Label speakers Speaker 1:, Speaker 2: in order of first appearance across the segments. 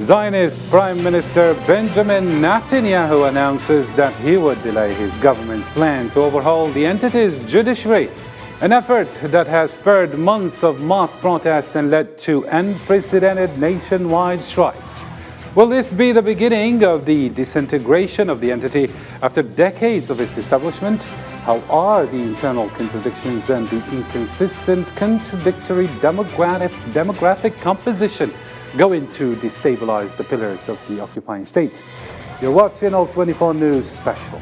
Speaker 1: Zionist Prime Minister Benjamin Netanyahu announces that he would delay his government's plan to overhaul the entity's judiciary, an effort that has spurred months of mass protest and led to unprecedented nationwide strikes. Will this be the beginning of the disintegration of the entity after decades of its establishment? How are the internal contradictions and the inconsistent, contradictory demographic composition going to destabilize the pillars of the occupying state? You're watching All 24 News Special.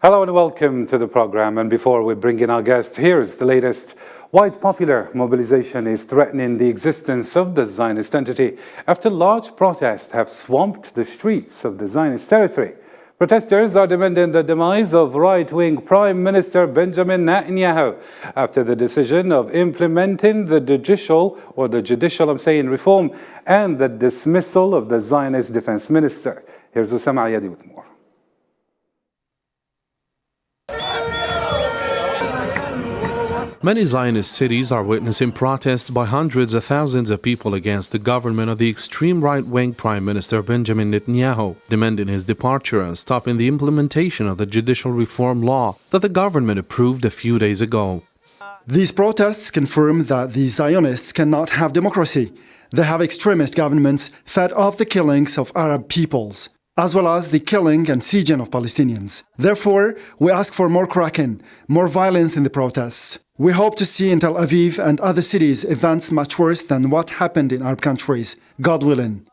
Speaker 1: Hello and welcome to the program. And before we bring in our guest, here's the latest. White popular mobilization is threatening the existence of the Zionist entity after large protests have swamped the streets of the Zionist territory. Protesters are demanding the demise of right-wing Prime Minister Benjamin Netanyahu after the decision of implementing the judicial reform and the dismissal of the Zionist defense minister. Here's Osama Ayadi with more.
Speaker 2: Many Zionist cities are witnessing protests by hundreds of thousands of people against the government of the extreme right-wing Prime Minister Benjamin Netanyahu, demanding his departure and stopping the implementation of the judicial reform law that the government approved a few days ago.
Speaker 3: These protests confirm that the Zionists cannot have democracy. They have extremist governments fed off the killings of Arab peoples, as well as the killing and sieging of Palestinians. Therefore, we ask for more cracking, more violence in the protests. We hope to see in Tel Aviv and other cities events much worse than what happened in Arab countries, God willing.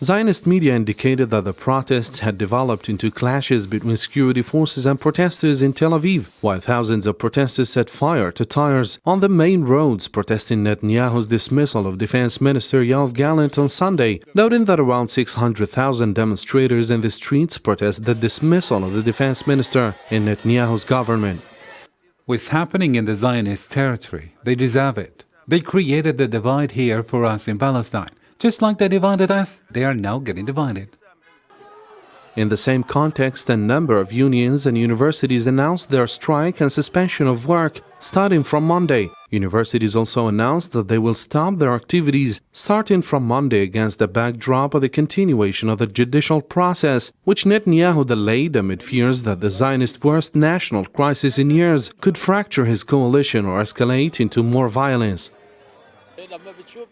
Speaker 2: Zionist media indicated that the protests had developed into clashes between security forces and protesters in Tel Aviv, while thousands of protesters set fire to tires on the main roads protesting Netanyahu's dismissal of Defense Minister Yoav Gallant on Sunday, noting that around 600,000 demonstrators in the streets protest the dismissal of the Defense Minister in Netanyahu's government.
Speaker 1: What's happening in the Zionist territory? They deserve it. They created the divide here for us in Palestine. Just like they divided us, they are now getting divided.
Speaker 2: In the same context, a number of unions and universities announced their strike and suspension of work starting from Monday. Universities also announced that they will stop their activities starting from Monday against the backdrop of the continuation of the judicial process, which Netanyahu delayed amid fears that the Zionist worst national crisis in years could fracture his coalition or escalate into more violence.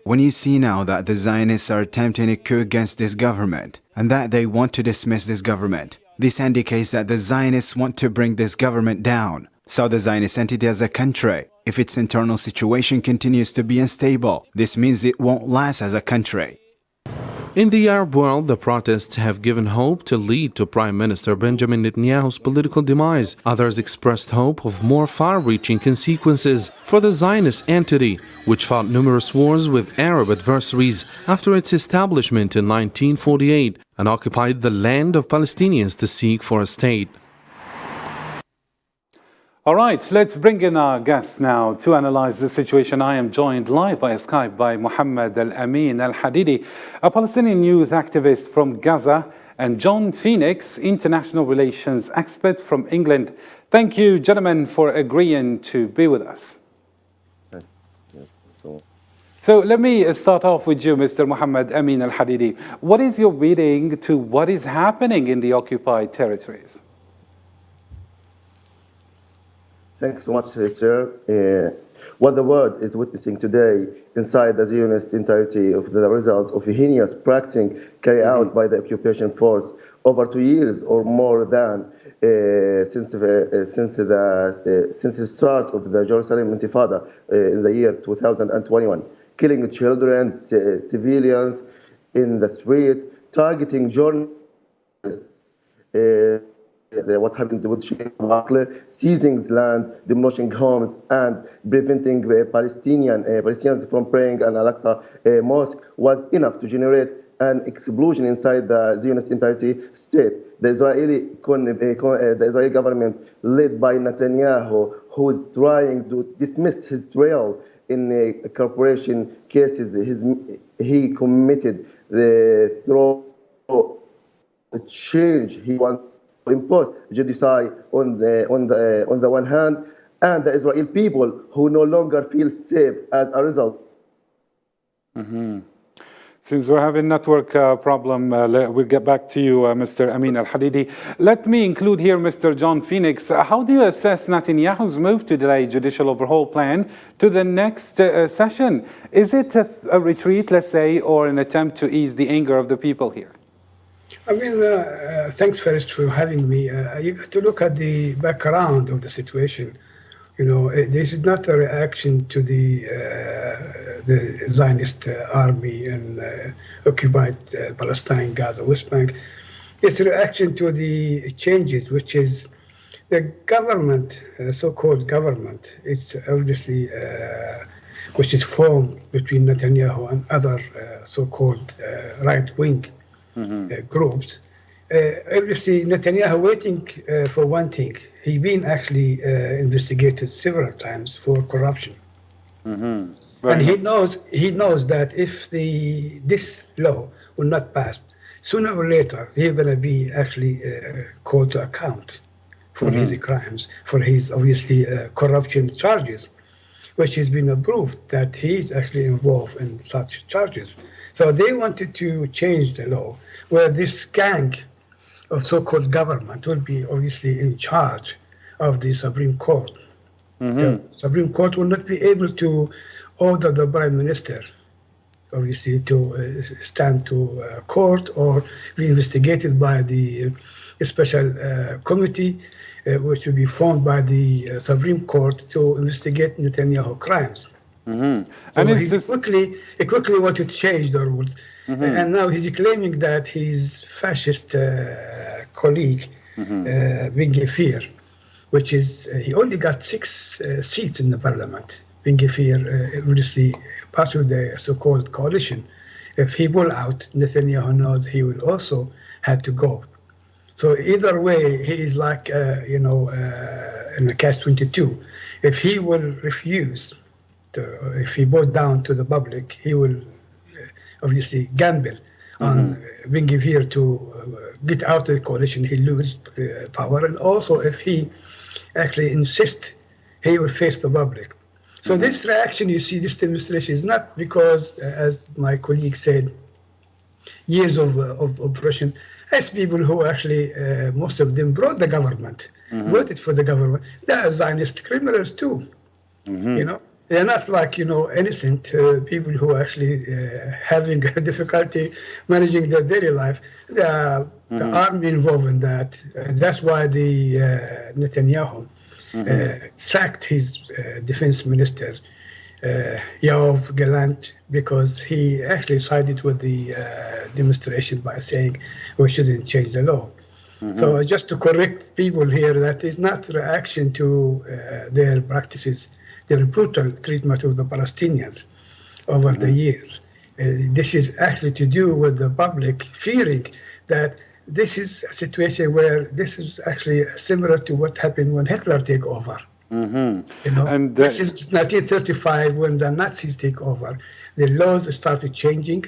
Speaker 4: When you see now that the Zionists are attempting a coup against this government and that they want to dismiss this government, this indicates that the Zionists want to bring this government down. So the Zionist entity as a country, if its internal situation continues to be unstable, this means it won't last as a country.
Speaker 2: In the Arab world, the protests have given hope to lead to Prime Minister Benjamin Netanyahu's political demise. Others expressed hope of more far-reaching consequences for the Zionist entity, which fought numerous wars with Arab adversaries after its establishment in 1948 and occupied the land of Palestinians to seek for a state.
Speaker 1: All right, let's bring in our guests now to analyze the situation. I am joined live via Skype by Mohammed Al-Amin Al-Hadidi, a Palestinian youth activist from Gaza, and John Phoenix, international relations expert from England. Thank you, gentlemen, for agreeing to be with us. So let me start off with you, Mr. Mohammed Amin Al-Hadidi. What is your reading to what is happening in the occupied territories?
Speaker 5: Thanks so much, sir. What the world is witnessing today inside the Zionist entirety of the result of a heinous practicing carried out by the occupation force over 2 years or more than since the start of the Jerusalem Intifada in the year 2021, killing children, civilians in the street, targeting journalists. What happened with seizing land, demolishing homes, and preventing Palestinians from praying in Al-Aqsa Mosque was enough to generate an explosion inside the Zionist entity state. The Israeli government, led by Netanyahu, who is trying to dismiss his trial in corporation cases he committed through change he wants to impose genocide on the one hand, and the Israeli people who no longer feel safe as a result.
Speaker 1: Since we're having network problem, we'll get back to you, Mr. Amin Al-Hadidi. Let me include here Mr. John Phoenix. How do you assess Netanyahu's move to delay judicial overhaul plan to the next session? Is it a retreat, let's say, or an attempt to ease the anger of the people here?
Speaker 6: I mean, thanks first for having me. You got to look at the background of the situation. You know, this is not a reaction to the Zionist army and occupied Palestine, Gaza, West Bank. It's a reaction to the changes, which is the government, so-called government. It's obviously which is formed between Netanyahu and other so-called right-wing groups. Obviously, Netanyahu waiting for one thing. He's been actually investigated several times for corruption, and he knows that if this law will not pass, sooner or later he's going to be actually called to account for his crimes, for his obviously corruption charges, which has been approved that he's actually involved in such charges. So they wanted to change the law where this gang of so-called government will be obviously in charge of the Supreme Court. The Supreme Court will not be able to order the Prime Minister, obviously, to stand to court or be investigated by the special committee, which will be formed by the Supreme Court to investigate Netanyahu crimes. So and he quickly wanted to change the rules. And now he's claiming that his fascist colleague, Ben Gvir, which is, he only got 6 seats in the parliament. Ben Gvir, obviously part of the so-called coalition. If he will out, Netanyahu knows he will also have to go. So either way, he is like, in the catch-22. If he will refuse, if he bows down to the public, he will obviously gamble on Ben Gvir to get out of the coalition. He lose power, and also if he actually insists, he will face the public. So this reaction, you see, this demonstration is not because, as my colleague said, years of oppression. As people who actually, most of them brought the government, voted for the government. They are Zionist criminals too, you know. They're not like, innocent people who are actually having difficulty managing their daily life. The army involved in that. That's why the Netanyahu sacked his defense minister, Yoav Gallant, because he actually sided with the demonstration by saying we shouldn't change the law. So just to correct people here, that is not reaction to their practices, their brutal treatment of the Palestinians over the years. This is actually to do with the public fearing that this is a situation where this is actually similar to what happened when Hitler took over. And this is 1935 when the Nazis take over. The laws started changing,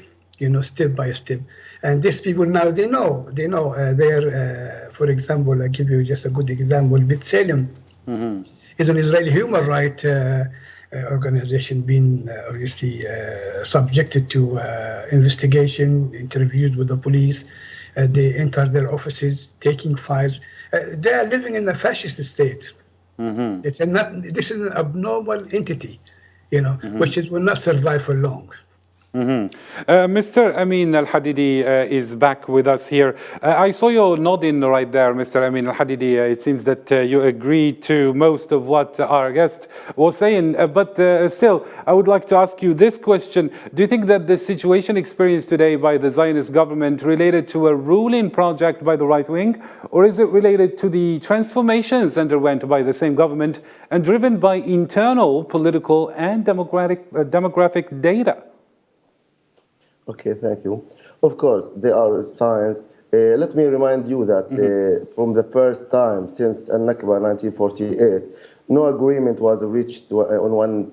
Speaker 6: step by step. And these people now, they know. They're, for example, I give you just a good example. B'Tselem is an Israeli human rights organization being obviously subjected to investigation, interviewed with the police. They enter their offices, taking files. They are living in a fascist state. This is an abnormal entity, which will not survive for long.
Speaker 1: Mr. Amin Al-Hadidi is back with us here. I saw you nodding right there, Mr. Amin Al-Hadidi. It seems that you agree to most of what our guest was saying. But still, I would like to ask you this question. Do you think that the situation experienced today by the Zionist government related to a ruling project by the right wing, or is it related to the transformations underwent by the same government and driven by internal political and demographic data?
Speaker 5: Okay, thank you. Of course, there are signs. Let me remind you that from the first time since Al-Nakba 1948, no agreement was reached on one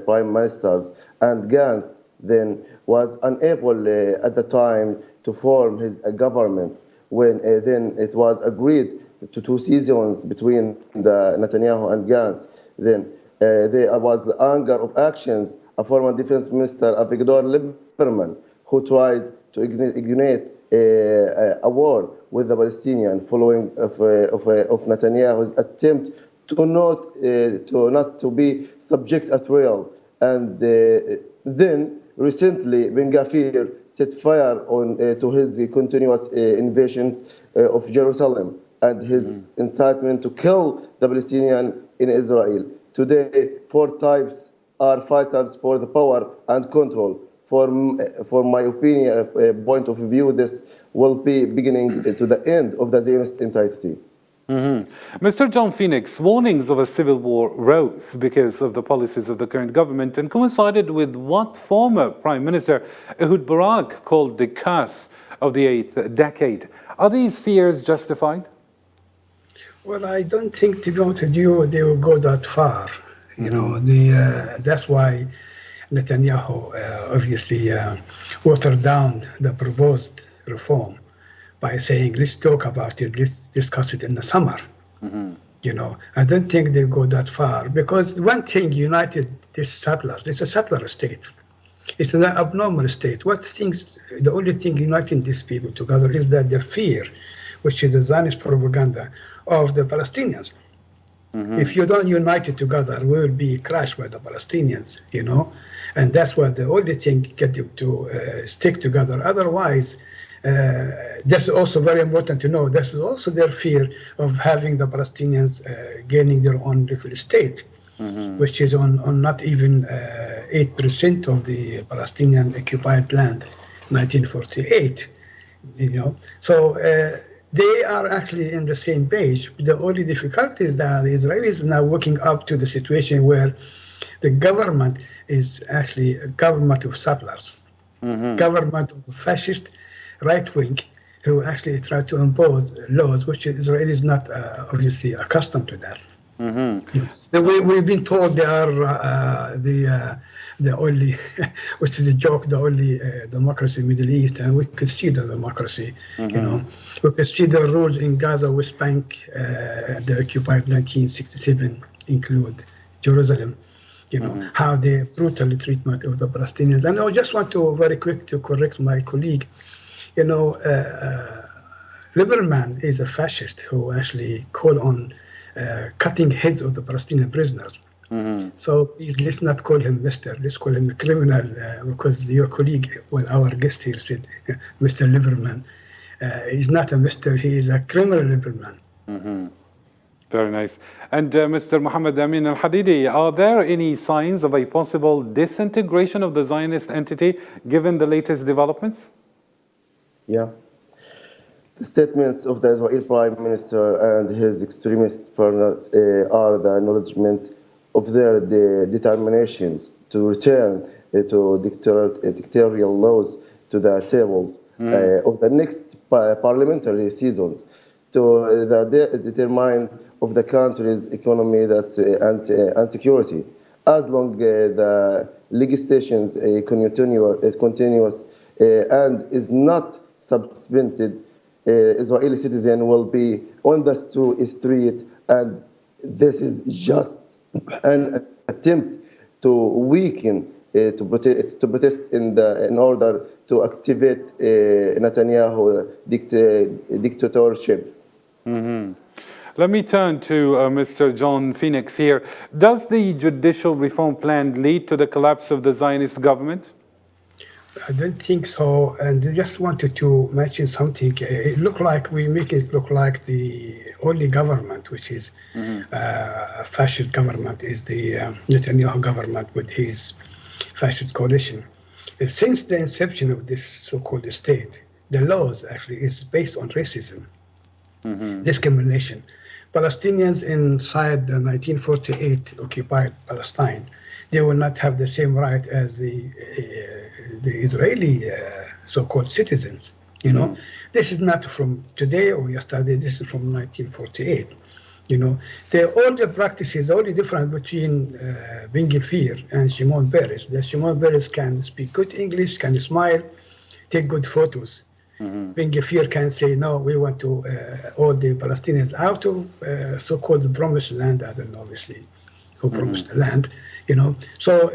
Speaker 5: prime ministers, and Gantz then was unable at the time to form his government when then it was agreed to 2 seasons between the Netanyahu and Gantz. Then there was the anger of actions of former defense minister Avigdor Lieberman, who tried to ignite a war with the Palestinians following of Netanyahu's attempt to not to be subject at will. And then recently Ben Gvir set fire to his continuous invasions of Jerusalem and his incitement to kill the Palestinians in Israel. Today, 4 types are fighters for the power and control. For my opinion, point of view, this will be beginning to the end of the Zionist entity.
Speaker 1: Mr. John Phoenix, warnings of a civil war rose because of the policies of the current government and coincided with what former Prime Minister Ehud Barak called the curse of the 8th decade. Are these fears justified?
Speaker 6: Well, I don't think, to be honest with you, they will go that far. You know, that's why Netanyahu obviously watered down the proposed reform by saying, let's talk about it, let's discuss it in the summer. You know, I don't think they go that far, because one thing united these settlers, it's a settler state. It's an abnormal state. The only thing uniting these people together is that the fear, which is the Zionist propaganda of the Palestinians. If you don't unite it together, we will be crushed by the Palestinians, you know. And that's what the only thing get them to stick together. Otherwise, that's also very important to know. This is also their fear of having the Palestinians gaining their own little state, which is on not even 8% of the Palestinian occupied land, 1948. You know, so they are actually in the same page. The only difficulty is that the Israelis are now waking up to the situation where the government is actually a government of settlers, government of fascist right wing, who actually try to impose laws which Israel is not obviously accustomed to that. We've been told they are the only, which is a joke, the only democracy in the Middle East, and we could see the democracy. You know, we could see the rules in Gaza, West Bank, the occupied 1967 include Jerusalem. You know, how the brutal treatment of the Palestinians. And I just want to very quick to correct my colleague. You know, Lieberman is a fascist who actually called on cutting heads of the Palestinian prisoners. So let's not call him Mr. Let's call him a criminal, because your colleague, well, our guest here said Mr. Lieberman. He's not a Mr. He is a criminal Lieberman.
Speaker 1: Very nice. And Mr. Mohammed Amin Al-Hadidi, are there any signs of a possible disintegration of the Zionist entity given the latest developments?
Speaker 5: Yeah. The statements of the Israeli Prime Minister and his extremist partners are the acknowledgement of their determinations to return to dictatorial laws to the tables of the next parliamentary seasons, to determine of the country's economy and security. As long as the legislations continuous and is not suspended, Israeli citizen will be on the street, and this is just an attempt to weaken, to protest in order to activate Netanyahu dictatorship.
Speaker 1: Let me turn to Mr. John Phoenix here. Does the judicial reform plan lead to the collapse of the Zionist government?
Speaker 6: I don't think so. And I just wanted to mention something. It looked like we make it look like the only government, which is a fascist government, is the Netanyahu government with his fascist coalition. Since the inception of this so-called state, the laws actually is based on racism, discrimination. Palestinians inside the 1948 occupied Palestine, they will not have the same right as the Israeli so-called citizens. You know, this is not from today or yesterday. This is from 1948. You know, all the practices, the only difference between Ben Gvir and Shimon Peres, that Shimon Peres can speak good English, can smile, take good photos. Ben Gvir can say, no, we want to all the Palestinians out of so-called promised land. I don't know, obviously, who promised the land, you know. So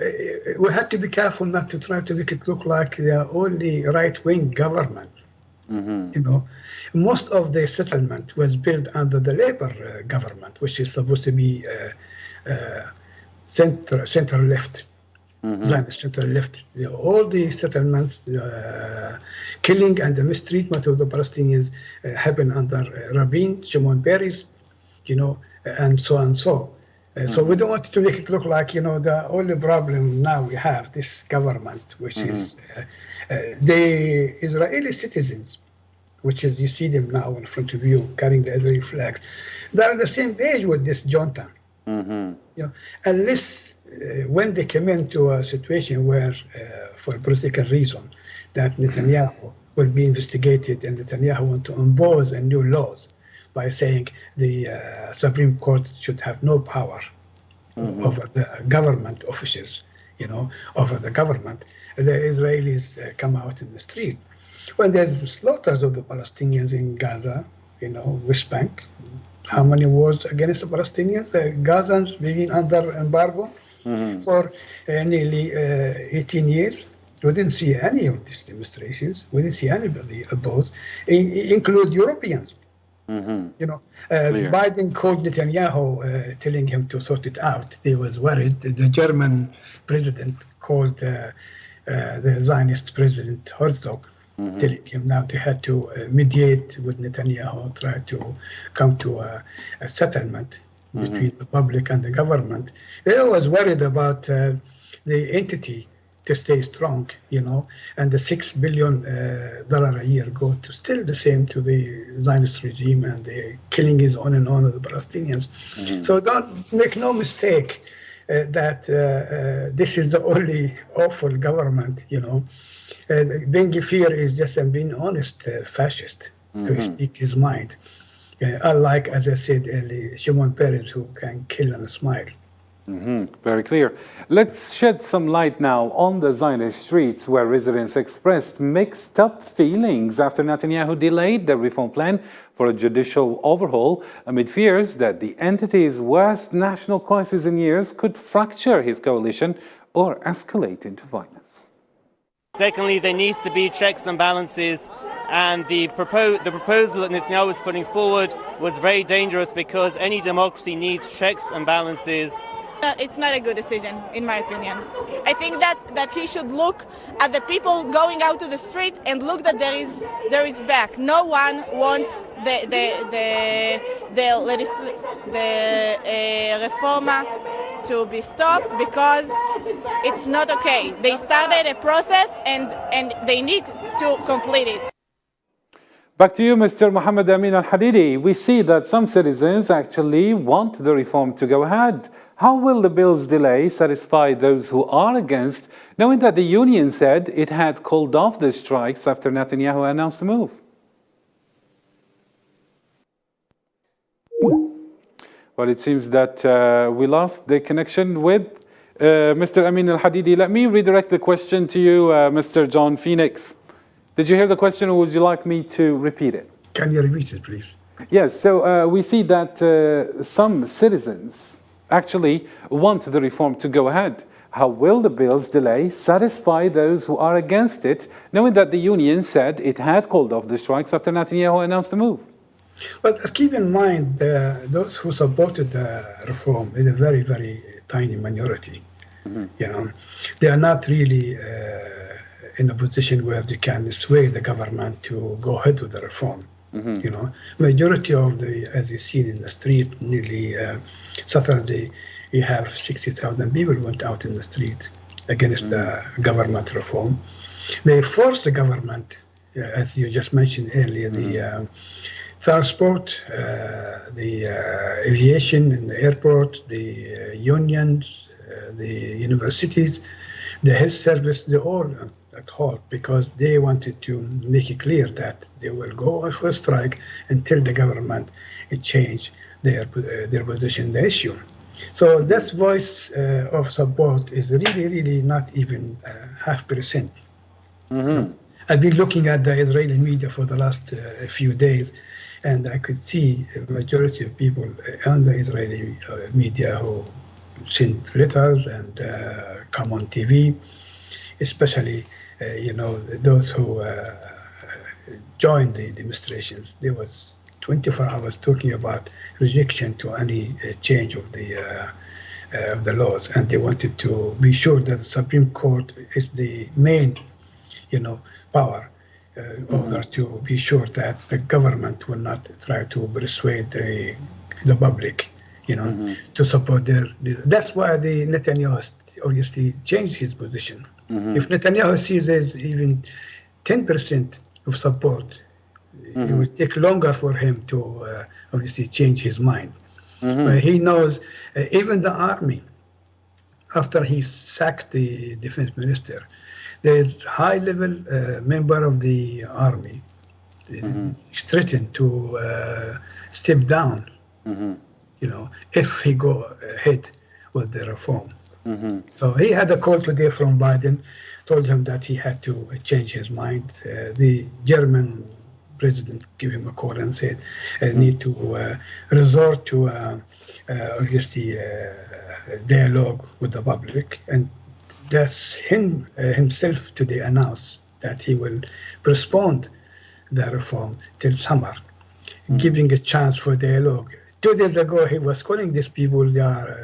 Speaker 6: we have to be careful not to try to make it look like the only right-wing government. You know, most of the settlement was built under the labor government, which is supposed to be center-left, Zionist center-left. All the settlements, killing and the mistreatment of the Palestinians happened under Rabin, Shimon Peres, you know, and so on and so. So we don't want to make it look like, you know, the only problem now we have this government, which is the Israeli citizens, which is, you see them now in front of you carrying the Israeli flags. They're on the same page with this junta. You know, unless when they come into a situation where, for political reason, that Netanyahu will be investigated and Netanyahu want to impose a new laws by saying the Supreme Court should have no power over the government officials, you know, over the government. The Israelis come out in the street. When there's slaughters of the Palestinians in Gaza, you know, West Bank, how many wars against the Palestinians? The Gazans being under embargo for nearly 18 years. We didn't see any of these demonstrations. We didn't see anybody oppose, include Europeans. You know, Biden called Netanyahu, telling him to sort it out. They was worried. The German president called the Zionist president Herzog, telling him now they had to mediate with Netanyahu, try to come to a settlement between the public and the government. They was worried about the entity to stay strong, you know, and the $6 billion a year go to still the same to the Zionist regime, and the killing is on and on of the Palestinians. So don't make no mistake that this is the only awful government, you know. Ben Gvir is just being honest fascist who speaks his mind. Unlike, as I said earlier, Shimon Peres, who can kill and smile.
Speaker 1: Very clear. Let's shed some light now on the Zionist streets, where residents expressed mixed up feelings after Netanyahu delayed the reform plan for a judicial overhaul amid fears that the entity's worst national crisis in years could fracture his coalition or escalate into violence.
Speaker 7: Secondly, there needs to be checks and balances, and the proposal that Netanyahu was putting forward was very dangerous because any democracy needs checks and balances.
Speaker 8: It's not a good decision, in my opinion. I think that he should look at the people going out to the street and look that there is back. No one wants the reforma to be stopped because it's not okay. They started a process and they need to complete it.
Speaker 1: Back to you, Mr. Mohammed Amin Al-Hadidi. We see that some citizens actually want the reform to go ahead. How will the bill's delay satisfy those who are against, knowing that the union said it had called off the strikes after Netanyahu announced the move? Well, it seems that we lost the connection with Mr. Amin Al-Hadidi. Let me redirect the question to you, Mr. John Phoenix. Did you hear the question, or would you like me to repeat it?
Speaker 6: Can you repeat it, please?
Speaker 1: Yes, so we see that some citizens actually want the reform to go ahead. How will the bill's delay satisfy those who are against it, knowing that the union said it had called off the strikes after Netanyahu announced the move?
Speaker 6: But keep in mind, those who supported the reform is a very, very tiny minority. You know, they are not really in a position where they can sway the government to go ahead with the reform. You know, majority of the, as you see in the street, nearly Saturday, you have 60,000 people went out in the street against the government reform. They forced the government, as you just mentioned earlier, transport, the aviation and the airport, the unions, the universities, the health service, they all at halt because they wanted to make it clear that they will go on for a strike until the government change their position in the issue. So this voice of support is really not even 0.5%. Mm-hmm. I've been looking at the Israeli media for the last few days, and I could see a majority of people on the Israeli media who send letters and come on TV, especially those who joined the demonstrations. There was 24 hours talking about rejection to any change of the laws, and they wanted to be sure that the Supreme Court is the main, power in order to be sure that the government will not try to persuade the public, to support their. That's why the Netanyahu obviously changed his position. Mm-hmm. If Netanyahu sees there's even 10% of support, it will take longer for him to obviously change his mind. Mm-hmm. But he knows even the army, after he sacked the defense minister, there's high-level member of the army threatened to step down, if he go ahead with the reform. Mm-hmm. So he had a call today from Biden, told him that he had to change his mind. The German president gave him a call and said, need to resort to obviously dialogue with the public. And that's himself today announced that he will postpone the reform till summer, giving a chance for dialogue. 2 days ago, he was calling these people, they are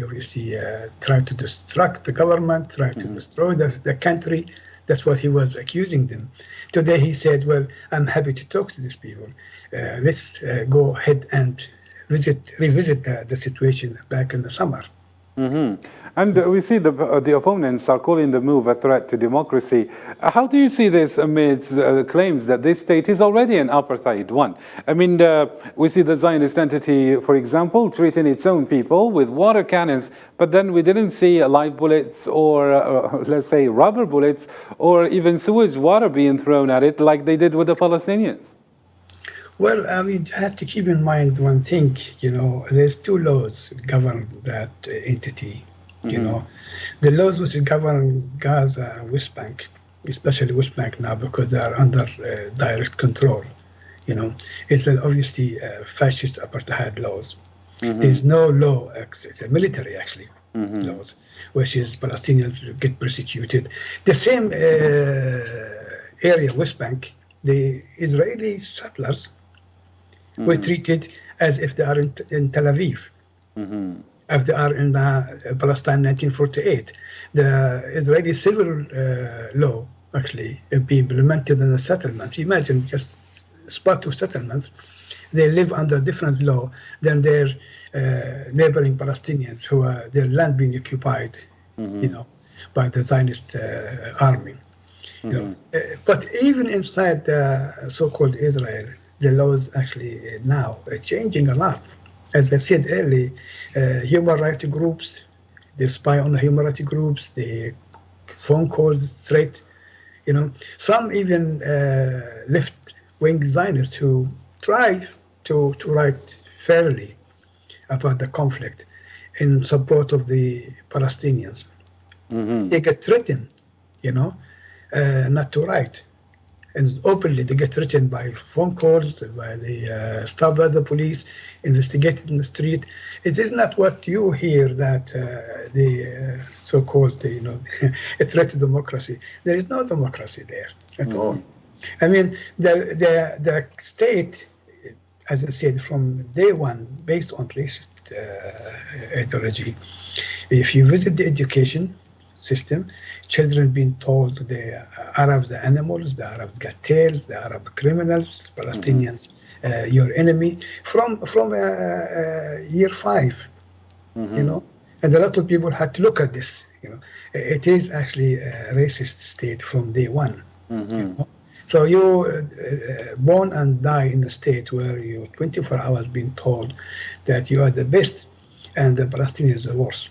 Speaker 6: obviously trying to destruct the government, trying to destroy the country. That's what he was accusing them. Today he said, well, I'm happy to talk to these people. Let's go ahead and revisit the situation back in the summer.
Speaker 1: Mm-hmm. And we see the opponents are calling the move a threat to democracy. How do you see this amidst claims that this state is already an apartheid one? I mean, we see the Zionist entity, for example, treating its own people with water cannons, but then we didn't see live bullets or, let's say, rubber bullets or even sewage water being thrown at it like they did with the Palestinians.
Speaker 6: Well, I mean, you have to keep in mind one thing, there's 2 laws govern that entity, The laws which govern Gaza and West Bank, especially West Bank now because they are under direct control, it's obviously fascist apartheid laws. Mm-hmm. There's no law, it's a military actually, laws, which is Palestinians get persecuted. The same area, West Bank, the Israeli settlers were treated as if they are in Tel Aviv, if they are in Palestine 1948. The Israeli civil law actually be implemented in the settlements. Imagine just spot of settlements, they live under different law than their neighboring Palestinians who are their land being occupied, by the Zionist army. But even inside the so-called Israel, the laws actually now are changing a lot. As I said earlier, human rights groups, they spy on the human rights groups, the phone calls, threat, some even left-wing Zionists who try to write fairly about the conflict in support of the Palestinians. They get threatened, not to write. And openly they get threatened by phone calls, by the staff by the police, investigated in the street. It is not what you hear that the so-called, a threat to democracy. There is no democracy there at all. I mean, the state, as I said, from day one, based on racist ideology. If you visit the education system, children being told the Arabs are animals, the Arabs got tails, the Arab criminals, Palestinians, your enemy, from year 5, and a lot of people had to look at this. It is actually a racist state from day one. So you born and die in a state where you 24 hours being told that you are the best and the Palestinians are the worst.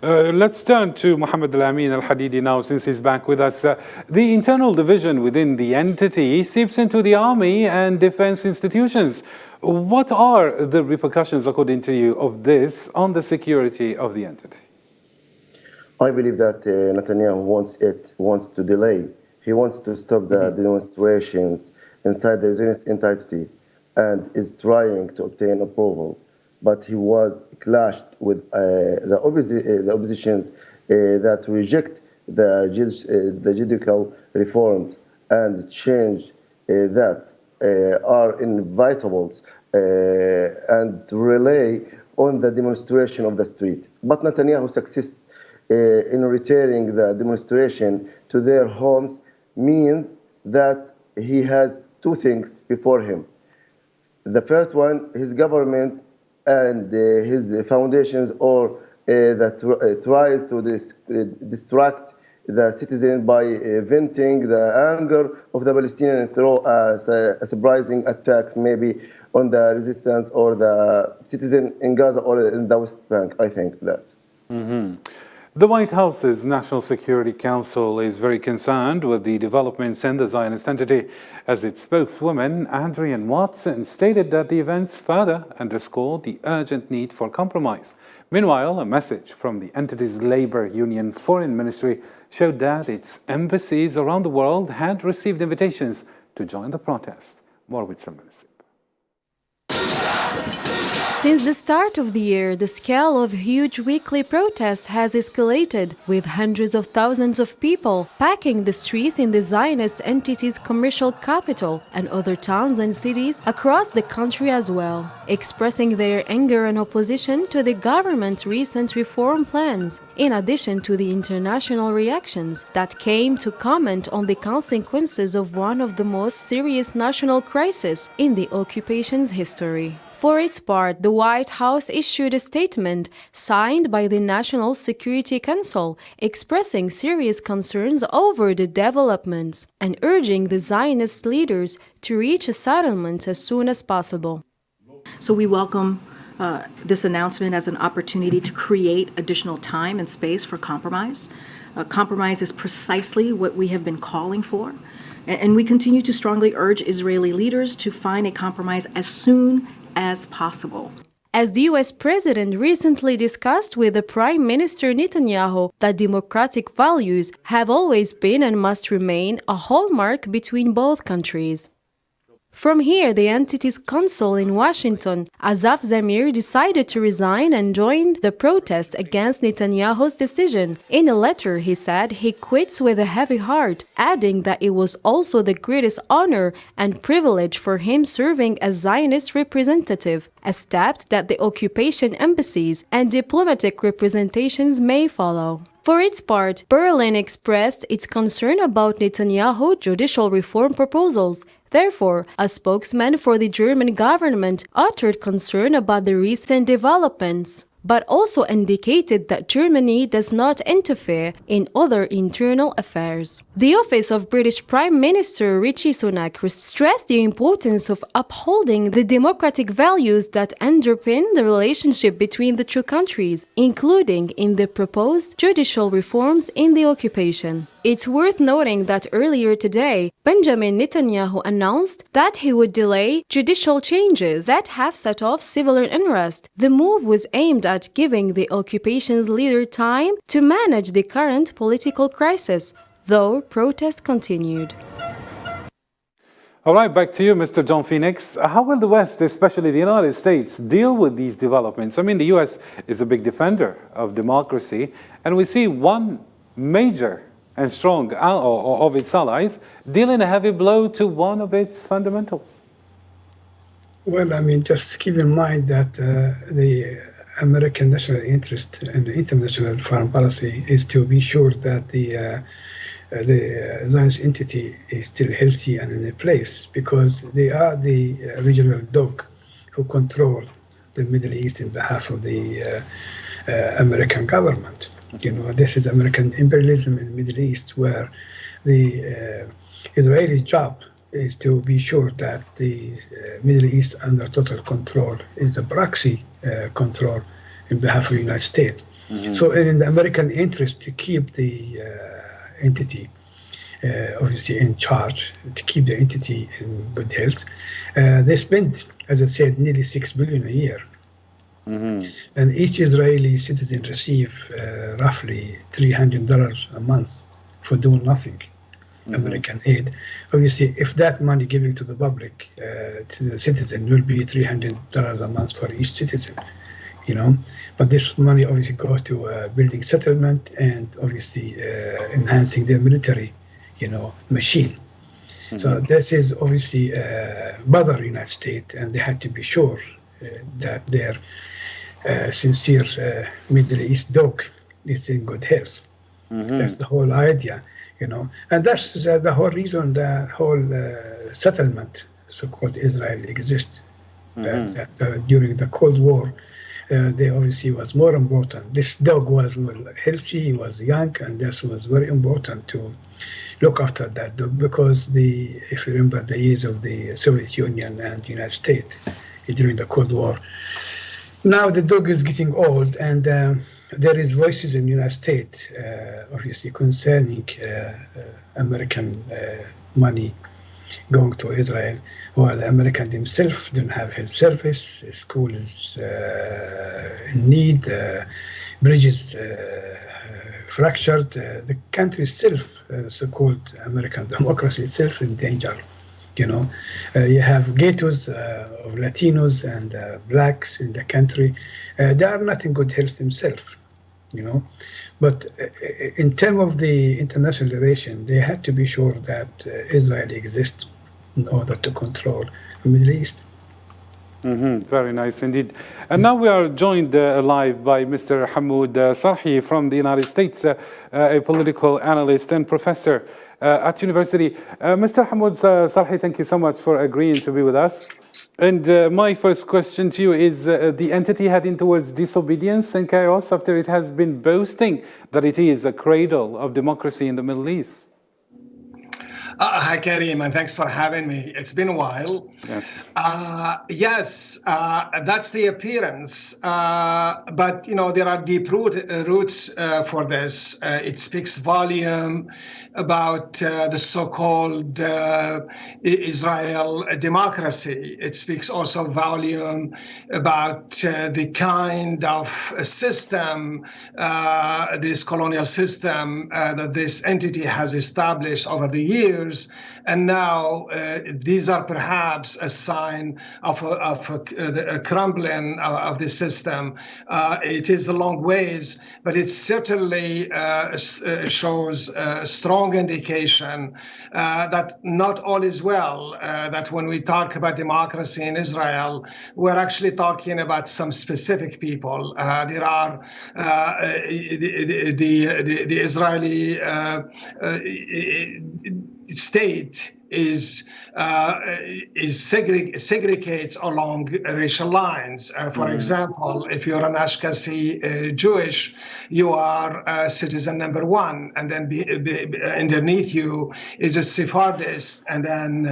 Speaker 1: Let's turn to Mohammed Al-Amin Al-Hadidi now, since he's back with us. The internal division within the entity seeps into the army and defense institutions. What are the repercussions, according to you, of this on the security of the entity?
Speaker 5: I believe that Netanyahu wants to delay. He wants to stop the demonstrations inside the Zionist entity and is trying to obtain approval. But he was clashed with the oppositions that reject the judicial reforms and change that are inevitable and rely on the demonstration of the street. But Netanyahu succeeds in returning the demonstration to their homes means that he has two things before him. The first one, his government and his foundations or that tries to distract the citizen by venting the anger of the Palestinians through a surprising attacks maybe on the resistance or the citizen in Gaza or in the West Bank. I think that.
Speaker 1: The White House's National Security Council is very concerned with the developments in the Zionist entity, as its spokeswoman, Adrienne Watson, stated that the events further underscored the urgent need for compromise. Meanwhile, a message from the entity's labor union foreign ministry showed that its embassies around the world had received invitations to join the protest. More with some ministry.
Speaker 9: Since the start of the year, the scale of huge weekly protests has escalated, with hundreds of thousands of people packing the streets in the Zionist entity's commercial capital and other towns and cities across the country as well, expressing their anger and opposition to the government's recent reform plans, in addition to the international reactions that came to comment on the consequences of one of the most serious national crises in the occupation's history. For its part, the White House issued a statement signed by the National Security Council expressing serious concerns over the developments and urging the Zionist leaders to reach a settlement as soon as possible.
Speaker 10: So we welcome this announcement as an opportunity to create additional time and space for compromise. Compromise is precisely what we have been calling for. And we continue to strongly urge Israeli leaders to find a compromise as soon as possible.
Speaker 9: As the US President recently discussed with the Prime Minister Netanyahu that democratic values have always been and must remain a hallmark between both countries. From here, the entity's consul in Washington, Asaf Zamir, decided to resign and joined the protest against Netanyahu's decision. In a letter, he said he quits with a heavy heart, adding that it was also the greatest honor and privilege for him serving as Zionist representative, a step that the occupation embassies and diplomatic representations may follow. For its part, Berlin expressed its concern about Netanyahu's judicial reform proposals. Therefore, a spokesman for the German government uttered concern about the recent developments, but also indicated that Germany does not interfere in other internal affairs. The office of British Prime Minister Rishi Sunak stressed the importance of upholding the democratic values that underpin the relationship between the two countries, including in the proposed judicial reforms in the occupation. It's worth noting that earlier today, Benjamin Netanyahu announced that he would delay judicial changes that have set off civil unrest. The move was aimed at giving the occupation's leader time to manage the current political crisis, though protests continued.
Speaker 1: All right, back to you, Mr. John Phoenix. How will the West, especially the United States, deal with these developments? I mean, the U.S. is a big defender of democracy, and we see one major and strong of its allies dealing a heavy blow to one of its fundamentals.
Speaker 6: Well, I mean, just keep in mind that the American national interest in international foreign policy is to be sure that the Zionist entity is still healthy and in a place, because they are the regional dog who control the Middle East in behalf of the American government. You know, this is American imperialism in the Middle East, where the Israeli job is to be sure that the Middle East under total control is a proxy control in behalf of the United States. So in the American interest to keep the entity obviously in charge, to keep the entity in good health, they spend, as I said, nearly $6 billion a year. And each Israeli citizen receive roughly $300 a month for doing nothing. American aid. Obviously, if that money given to the public, to the citizen, will be $300 a month for each citizen, you know. But this money obviously goes to building settlement and obviously enhancing their military, you know, machine. So this is obviously bother the United States, and they had to be sure that their sincere Middle East dog is in good health. That's the whole idea. You know, and that's the whole reason the whole settlement, so-called Israel, exists. That during the Cold War, they obviously was more important. This dog was healthy, he was young, and this was very important to look after that dog because if you remember the years of the Soviet Union and United States during the Cold War, now the dog is getting old, and there is voices in the United States, obviously, concerning American money going to Israel, while the Americans themselves don't have health service, school is in need, bridges fractured, the country itself, so-called American democracy itself, in danger. You know, you have ghettos of Latinos and blacks in the country. They are not in good health themselves, you know. But in terms of the international relation, they had to be sure that Israel exists in order to control the Middle East.
Speaker 1: Very nice indeed. And now we are joined live by Mr. Hamoud Sarhi from the United States, a political analyst and professor at university. Mr. Hamoud Sarhi, thank you so much for agreeing to be with us. And my first question to you is the entity heading towards disobedience and chaos after it has been boasting that it is a cradle of democracy in the Middle East?
Speaker 11: Hi, Karim, and thanks for having me. It's been a while.
Speaker 1: Yes.
Speaker 11: Yes, that's the appearance. But, you know, there are deep roots for this. It speaks volume about the so-called Israel democracy. It speaks also volume about the kind of system, this colonial system that this entity has established over the years. And now these are perhaps a sign of a crumbling of the system. It is a long ways, but it certainly shows a strong indication that not all is well, that when we talk about democracy in Israel, we're actually talking about some specific people. There are the Israeli state segregates along racial lines. For example, if you're an Ashkenazi Jewish, you are citizen number one, and then underneath you is a Sephardist, and then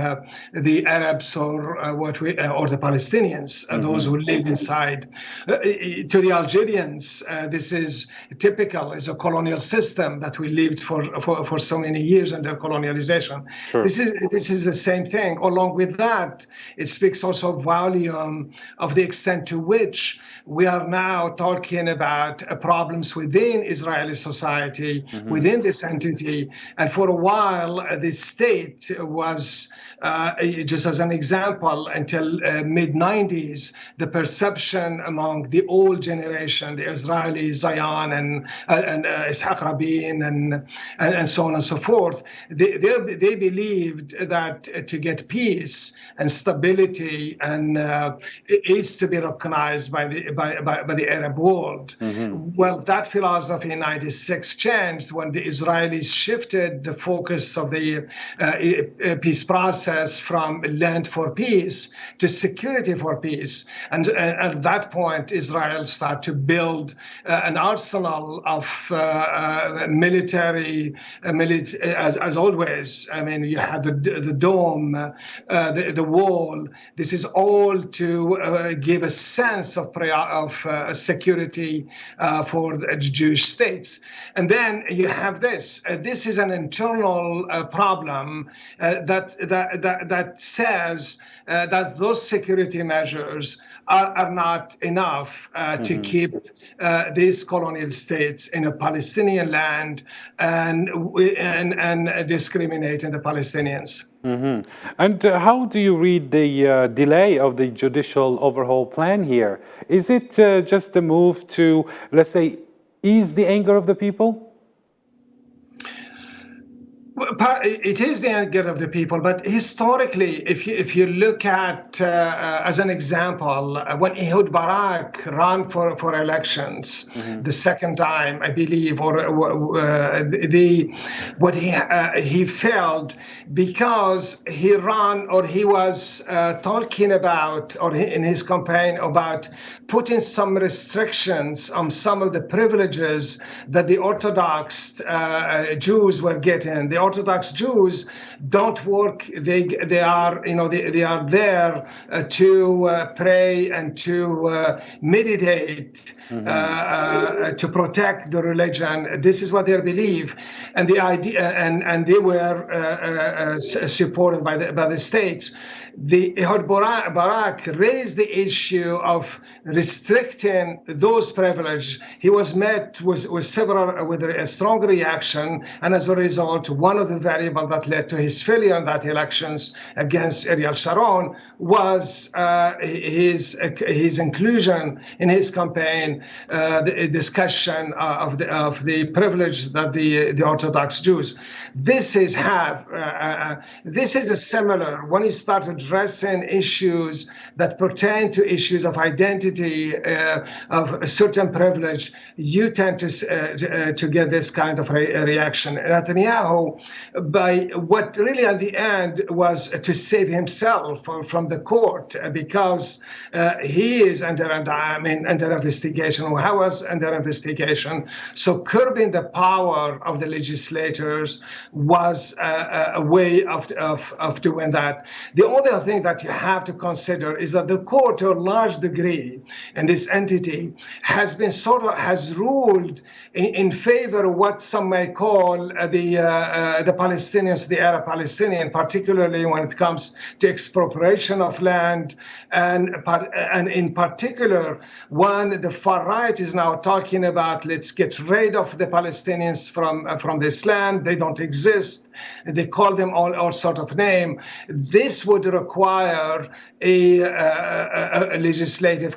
Speaker 11: the Arabs or the Palestinians, those who live inside. To the Algerians, this is typical, is a colonial system that we lived for so many years under colonialization.
Speaker 1: Sure.
Speaker 11: This is the same thing. Along with that, it speaks also volume of the extent to which we are now talking about problems within Israeli society, within this entity. And for a while, the state was, just as an example, until mid-90s, the perception among the old generation, the Israeli Zion and Ishaq Rabin and so on and so forth, they believed that to get peace and stability and is to be recognized by the Arab world. Well, that philosophy in '96 changed when the Israelis shifted the focus of the peace process process from land for peace to security for peace. And at that point, Israel started to build an arsenal of military, as always. I mean, you had the dome, the wall. This is all to give a sense of security for the Jewish states. And then you have this. This is an internal problem that says that those security measures are not enough to keep these colonial states in a Palestinian land and discriminating the Palestinians.
Speaker 1: And how do you read the delay of the judicial overhaul plan here? Is it just a move to, let's say, ease the anger of the people?
Speaker 11: It is the anger of the people, but historically, if you look at, as an example, when Ehud Barak ran for elections the second time, I believe, he failed because he ran, or he was talking about, or in his campaign about putting some restrictions on some of the privileges that the Orthodox Jews were getting. The Orthodox Jews don't work. They are there to pray and to meditate, to protect the religion. This is what they believe, and the idea, and they were supported by the states. The Ehud Barak raised the issue of restricting those privileges. He was met with a strong reaction, and as a result, one of the variables that led to his failure in that elections against Ariel Sharon was his inclusion in his campaign, the discussion of the privilege that the Orthodox Jews. This is a similar when he started addressing issues that pertain to issues of identity, of a certain privilege, you tend to get this kind of reaction. Netanyahu, by what really at the end was to save himself from the court, because he is under investigation, or was under investigation. So curbing the power of the legislators was a way of doing that. The other thing that you have to consider is that the court, to a large degree, in this entity has ruled in favor of what some may call the Palestinians, the Arab Palestinian, particularly when it comes to expropriation of land, and in particular, when the far right is now talking about let's get rid of the Palestinians from this land, they don't exist. They call them all sort of name. This would require a legislation,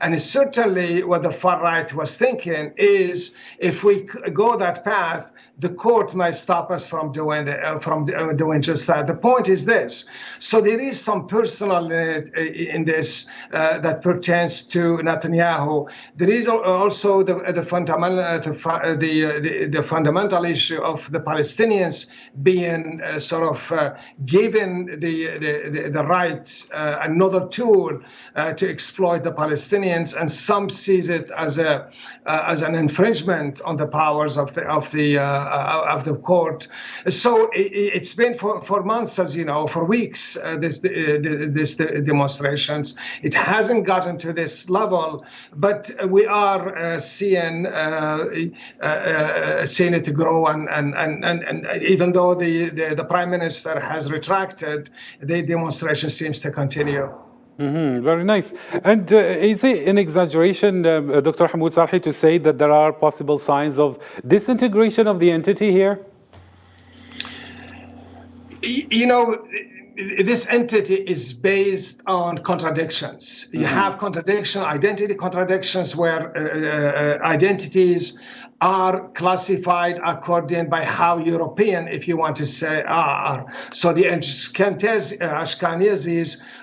Speaker 11: and it's certainly what the far right was thinking is if we go that path, the court might stop us from doing just that. The point is this: so there is some personal in this that pertains to Netanyahu. There is also the fundamental issue of the Palestinians being given the right, another tool to exploit the Palestinians, and some sees it as an infringement on the powers of the court. So it's been for months, as you know, for weeks. This demonstrations. It hasn't gotten to this level, but we are seeing it grow, and even though the Prime Minister has retracted, the demonstration seems to continue.
Speaker 1: Very nice. And is it an exaggeration, Dr. Hamoud Salhi, to say that there are possible signs of disintegration of the entity here?
Speaker 11: You know, this entity is based on contradictions. You have identity contradictions, where identities are classified according by how European, if you want to say, are. So the Ashkenazis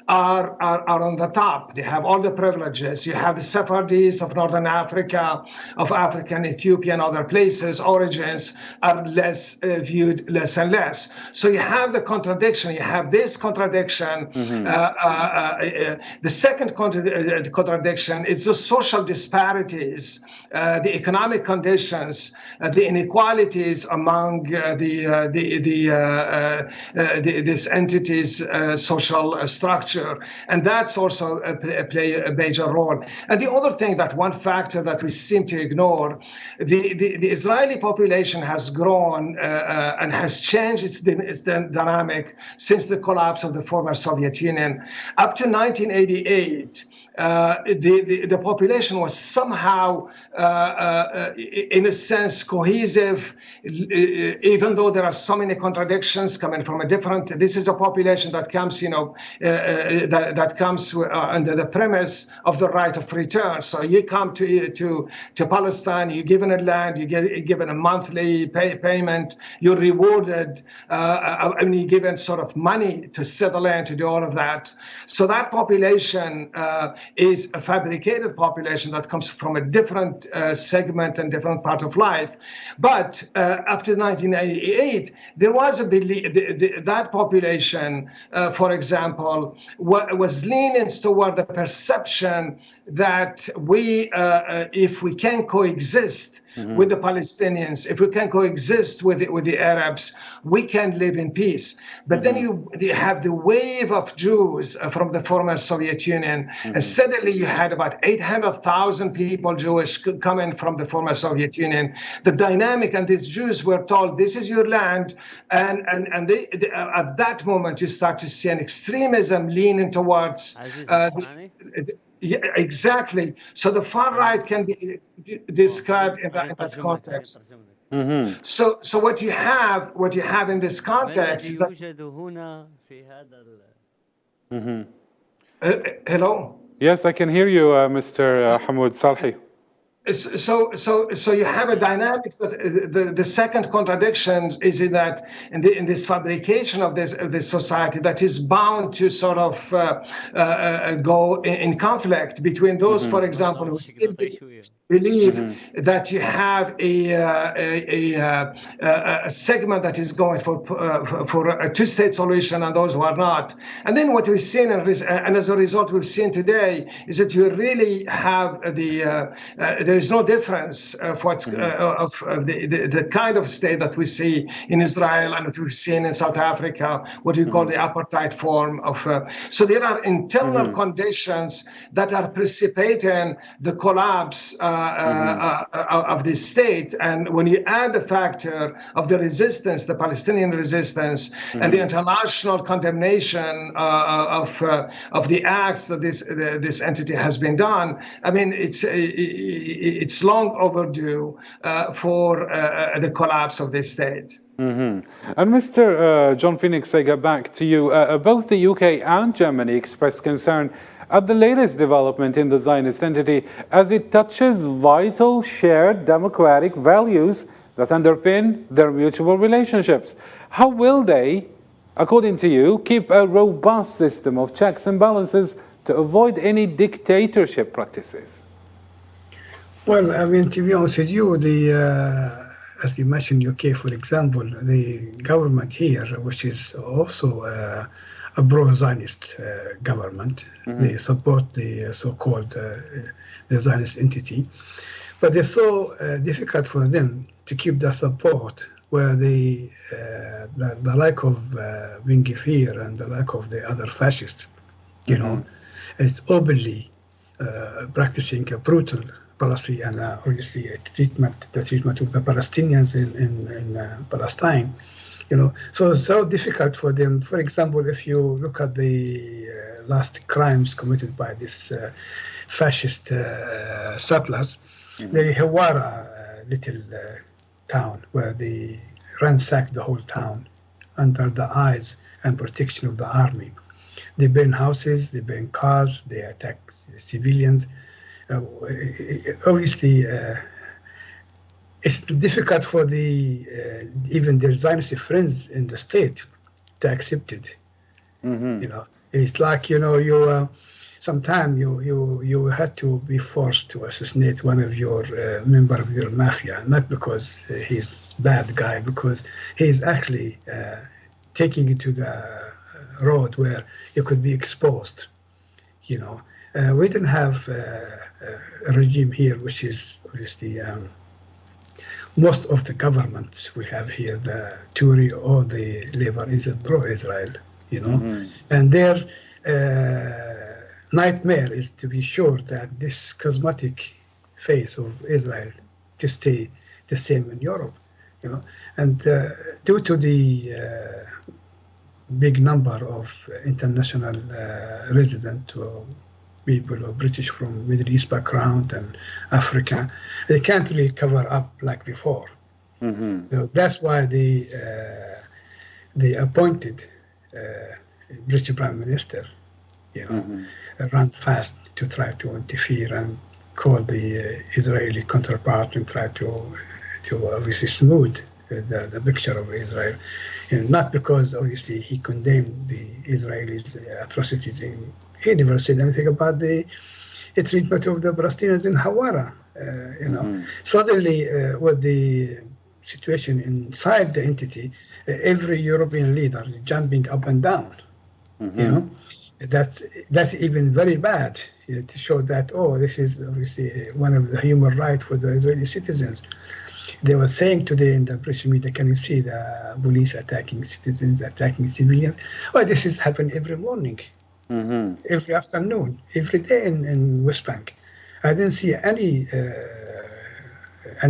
Speaker 11: are on the top. They have all the privileges. You have the Sephardis of Northern Africa, of African, Ethiopian, other places, origins are less viewed less and less. So you have the contradiction. You have this contradiction. The second contradiction is the social disparities, the economic conditions, the inequalities among this entity's social structure, and that's also play a major role. And the other thing, that one factor that we seem to ignore, the Israeli population has grown and has changed its dynamic since the collapse of the former Soviet Union. Up to 1988, the population was somehow, in a sense, cohesive, even though there are so many contradictions coming from a different. This is a population that comes, that comes under the premise of the right of return. So you come to Palestine, you're given a land, you get given a monthly payment, you're rewarded, you're given sort of money to settle in, to do all of that. So that population is a fabricated population that comes from a different segment and different part of life. But up to 1988, there was a belief that population, for example, was leaning toward the perception that if we can coexist with the Palestinians, if we can coexist with the Arabs, we can live in peace. But then you have the wave of Jews from the former Soviet Union, and suddenly you had about 800,000 people, Jewish, coming from the former Soviet Union. The dynamic, and these Jews were told, this is your land, and at that moment you start to see an extremism leaning towards yeah, exactly. So the far right can be described in that context. So what you have in this context is that, hello?
Speaker 1: Yes, I can hear you, Mr. Hamoud Salhi.
Speaker 11: So you have a dynamics that the second contradiction is in that in this fabrication of this society that is bound to sort of go in conflict between those, for example, who still believe that you have a segment that is going for a two-state solution and those who are not. And then what we've seen, and as a result we've seen today, is that you really have there is no difference of what's of the kind of state that we see in Israel and that we've seen in South Africa, what you call the apartheid form of. So there are internal conditions that are precipitating the collapse of this state, and when you add the factor of the resistance, the Palestinian resistance, and the international condemnation of the acts that this entity has been done, I mean, it's long overdue for the collapse of this state.
Speaker 1: And Mr. John Phoenix, I get back to you. Both the UK and Germany expressed concern at the latest development in the Zionist entity as it touches vital shared democratic values that underpin their mutual relationships. How will they, according to you, keep a robust system of checks and balances to avoid any dictatorship practices?
Speaker 6: Well, I mean, to be honest with you, as you mentioned, UK, for example, the government here, which is also a pro-Zionist government, they support the so-called the Zionist entity, but it's so difficult for them to keep that support, where the lack of Ben Gvir and the lack of the other fascists, you know, it's openly practicing a brutal policy and obviously the treatment of the Palestinians in Palestine, you know. So it's so difficult for them. For example, if you look at the last crimes committed by this fascist settlers, the Hawara little town, where they ransacked the whole town under the eyes and protection of the army. They burn houses, they burn cars, they attack civilians. Obviously, it's difficult for the even their Zionist friends in the state to accept it. You know, it's like, you know, you sometime you had to be forced to assassinate one of your member of your mafia, not because he's bad guy, because he's actually taking you to the road where you could be exposed. You know, we didn't have a regime here, which is obviously most of the government we have here, the Tory or the Labour, is pro-Israel. You know, and their nightmare is to be sure that this cosmetic face of Israel to stay the same in Europe, you know, and due to the big number of international resident people or British from Middle East background and Africa, they can't really cover up like before. So that's why they appointed British Prime Minister, you know, ran fast to try to interfere and call the Israeli counterpart and try to obviously smooth the picture of Israel. You know, not because obviously he condemned the Israelis' atrocities. He never said anything about the treatment of the Palestinians in Hawara. You know, suddenly with the situation inside the entity, every European leader is jumping up and down. You know, that's even very bad, you know, to show that, oh, this is obviously one of the human rights for the Israeli citizens. They were saying today in the British media, can you see the police attacking citizens, attacking civilians? Well, this is happening every morning, every afternoon, every day in West Bank. I didn't see any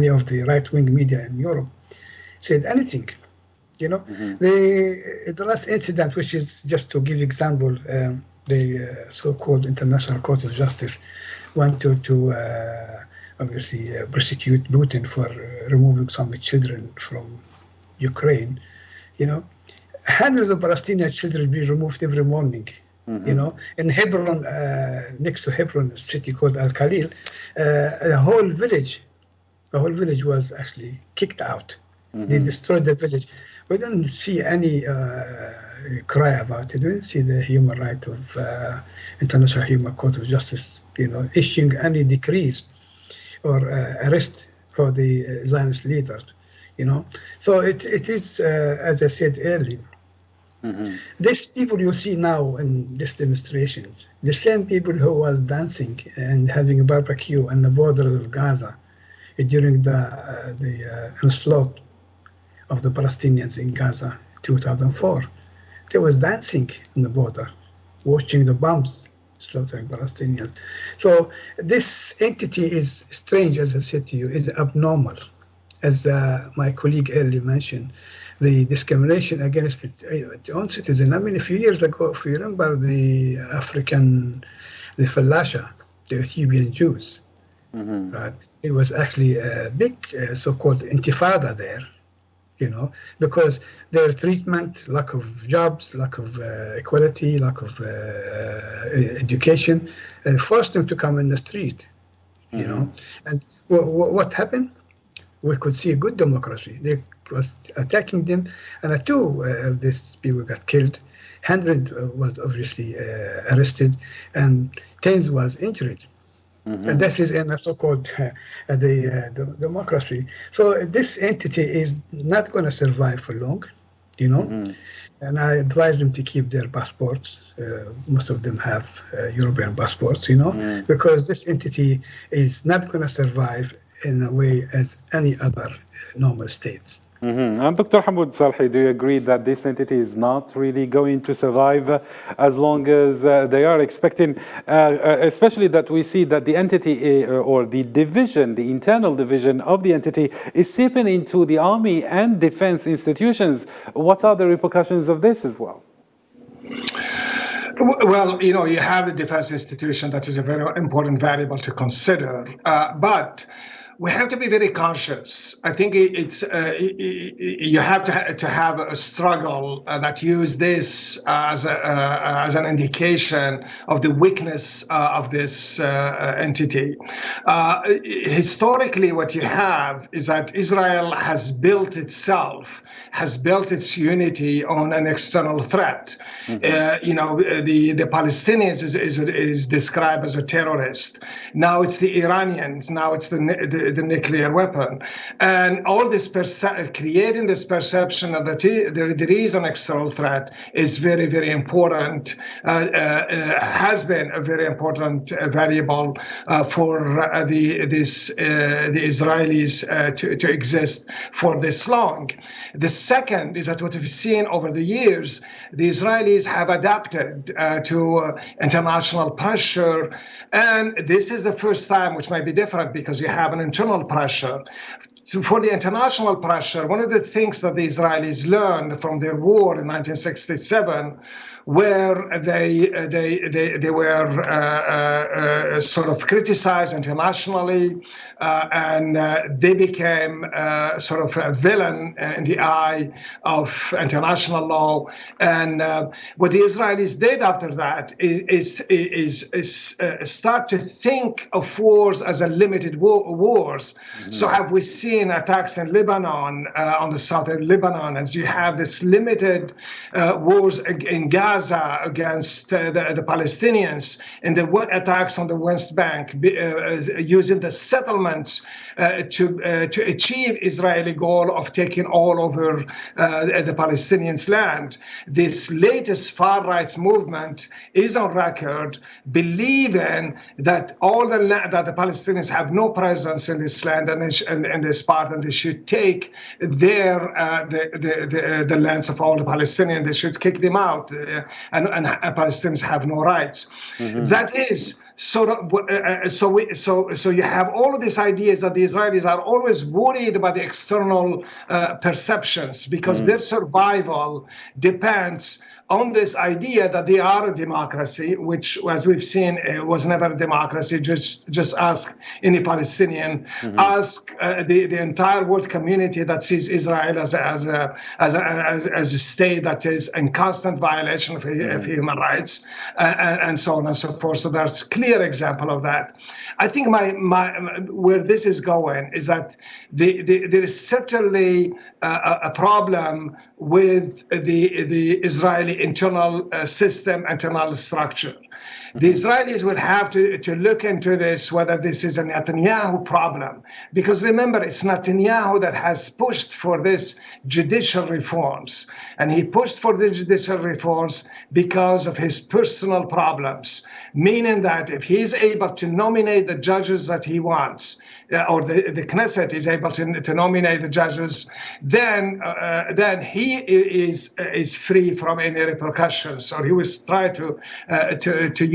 Speaker 6: of the right-wing media in Europe said anything. You know, the last incident, which is just to give example, the so-called International Court of Justice wanted to obviously prosecute Putin for removing some children from Ukraine. You know, hundreds of Palestinian children be removed every morning. You know, in Hebron, next to Hebron, a city called Al-Khalil, the whole village was actually kicked out. They destroyed the village. We didn't see any cry about it. We didn't see the human right of International Human Court of Justice, you know, issuing any decrees or arrest for the Zionist leaders, you know. So it is, as I said earlier, these people you see now in these demonstrations, the same people who was dancing and having a barbecue on the border of Gaza during the onslaught of the Palestinians in Gaza 2004. They was dancing in the border, watching the bombs slaughtering Palestinians. So this entity is strange, as I said to you, is abnormal. As my colleague earlier mentioned, the discrimination against its own citizens. I mean, a few years ago, if you remember the Falasha, the Ethiopian Jews, right? It was actually a big so-called intifada there, you know, because their treatment, lack of jobs, lack of equality, lack of education, forced them to come in the street, you know. And what happened? We could see a good democracy. They was attacking them, and two of these people got killed. 100 was obviously arrested, and tens was injured. And this is in a so-called the democracy. So this entity is not going to survive for long, you know. And I advise them to keep their passports. Most of them have European passports, you know, because this entity is not going to survive in a way as any other normal states.
Speaker 1: And Dr. Hamoud Salhi, do you agree that this entity is not really going to survive as long as they are expecting, especially that we see that the entity or the division, the internal division of the entity is seeping into the army and defense institutions? What are the repercussions of this as well?
Speaker 11: Well, you know, you have the defense institution that is a very important variable to consider, but we have to be very conscious. I think you have to have a struggle that use this as an indication of the weakness of this entity. Historically, what you have is that Israel has built its unity on an external threat. The Palestinians is described as a terrorist. Now it's the Iranians. Now it's the nuclear weapon, and all this creating this perception that there is an external threat is very, very important. Has been a very important variable for the Israelis to exist for this long. The second is that what we've seen over the years, the Israelis have adapted to international pressure, and this is the first time, which might be different because you have an internal pressure. So for the international pressure, one of the things that the Israelis learned from their war in 1967, where they were sort of criticized internationally, and they became sort of a villain in the eye of international law. And what the Israelis did after that is start to think of wars as unlimited wars. Mm-hmm. So have we seen attacks in Lebanon, on the southern Lebanon, as you have this limited wars in Gaza against the Palestinians, and the attacks on the West Bank, using the settlements to achieve Israeli goal of taking all over the Palestinians' land. This latest far right movement is on record believing that that the Palestinians have no presence in this land and this part, and they should take the lands of all the Palestinians. They should kick them out, and Palestinians have no rights. Mm-hmm. That is. So you have all of these ideas that the Israelis are always worried about the external perceptions, because their survival depends on this idea that they are a democracy, which, as we've seen, was never a democracy. Just ask any Palestinian, ask the entire world community that sees Israel as a state that is in constant violation of human rights, and so on and so forth. So there's clear example of that. I think where this is going is that there is certainly a problem with the Israeli internal system, internal structure. The Israelis will have to look into this, whether this is a Netanyahu problem. Because remember, it's Netanyahu that has pushed for this judicial reforms. And he pushed for the judicial reforms because of his personal problems, meaning that if he is able to nominate the judges that he wants, or the Knesset is able to nominate the judges, then he is free from any repercussions, or he will try to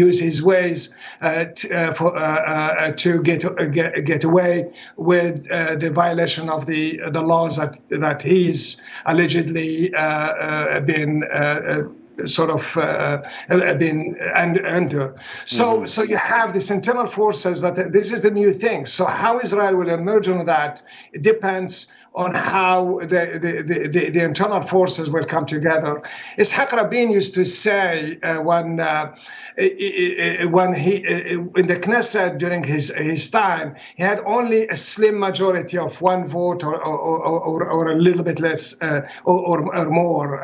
Speaker 11: use his ways to get away with the violation of the laws that he's allegedly been been under. So you have these internal forces that this is the new thing. So how Israel will emerge on that, it depends on how the internal forces will come together. Ishaq Rabin used to say when he in the Knesset during his time, he had only a slim majority of one vote or a little bit less or more,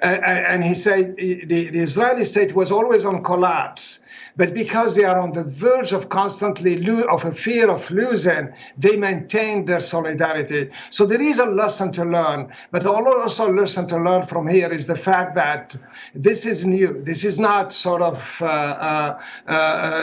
Speaker 11: and he said the Israeli state was always on collapse. But because they are on the verge of constantly of a fear of losing, they maintain their solidarity. So there is a lesson to learn. But also a lesson to learn from here is the fact that this is new. This is not sort of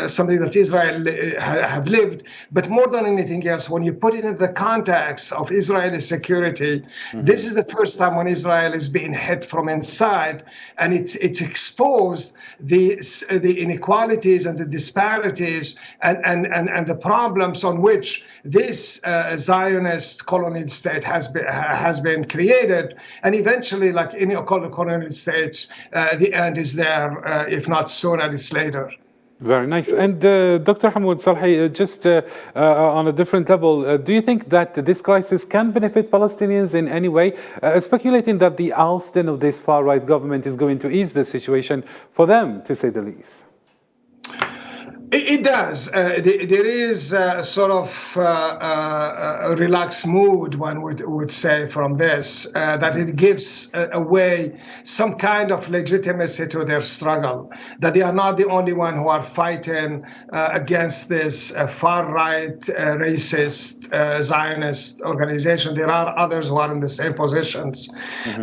Speaker 11: something that Israel have lived. But more than anything else, when you put it in the context of Israeli security, this is the first time when Israel is being hit from inside, and it's exposed the inequalities and the disparities and the problems on which this Zionist colonial state has been created. And eventually, like any colonial states, the end is there, if not sooner, it's later.
Speaker 1: Very nice. And Dr. Hamoud Salhi, just on a different level, do you think that this crisis can benefit Palestinians in any way? Speculating that the ousting of this far-right government is going to ease the situation for them, to say the least.
Speaker 11: It does. There is a sort of a relaxed mood, one would say, from this, that it gives away some kind of legitimacy to their struggle, that they are not the only one who are fighting against this far-right, racist, Zionist organization. There are others who are in the same positions.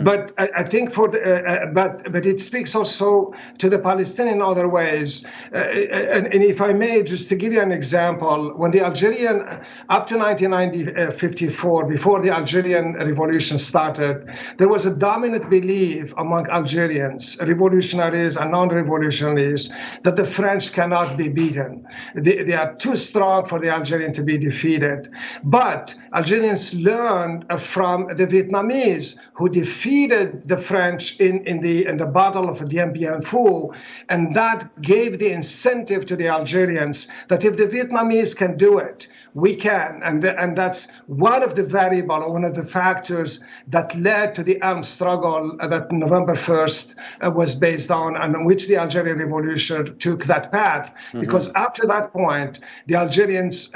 Speaker 11: But I think but it speaks also to the Palestinians in other ways. And if I may, just to give you an example, when the Algerian, up to 1954, before the Algerian revolution started, there was a dominant belief among Algerians, revolutionaries and non-revolutionaries, that the French cannot be beaten. They are too strong for the Algerian to be defeated. But Algerians learned from the Vietnamese, who defeated the French in the Battle of Dien Bien Phu, and that gave the incentive to the Algerians that if the Vietnamese can do it, we can. And that's one of the variables, one of the factors that led to the armed struggle that November 1st was based on, and which the Algerian Revolution took that path. Because up to that point, the Algerians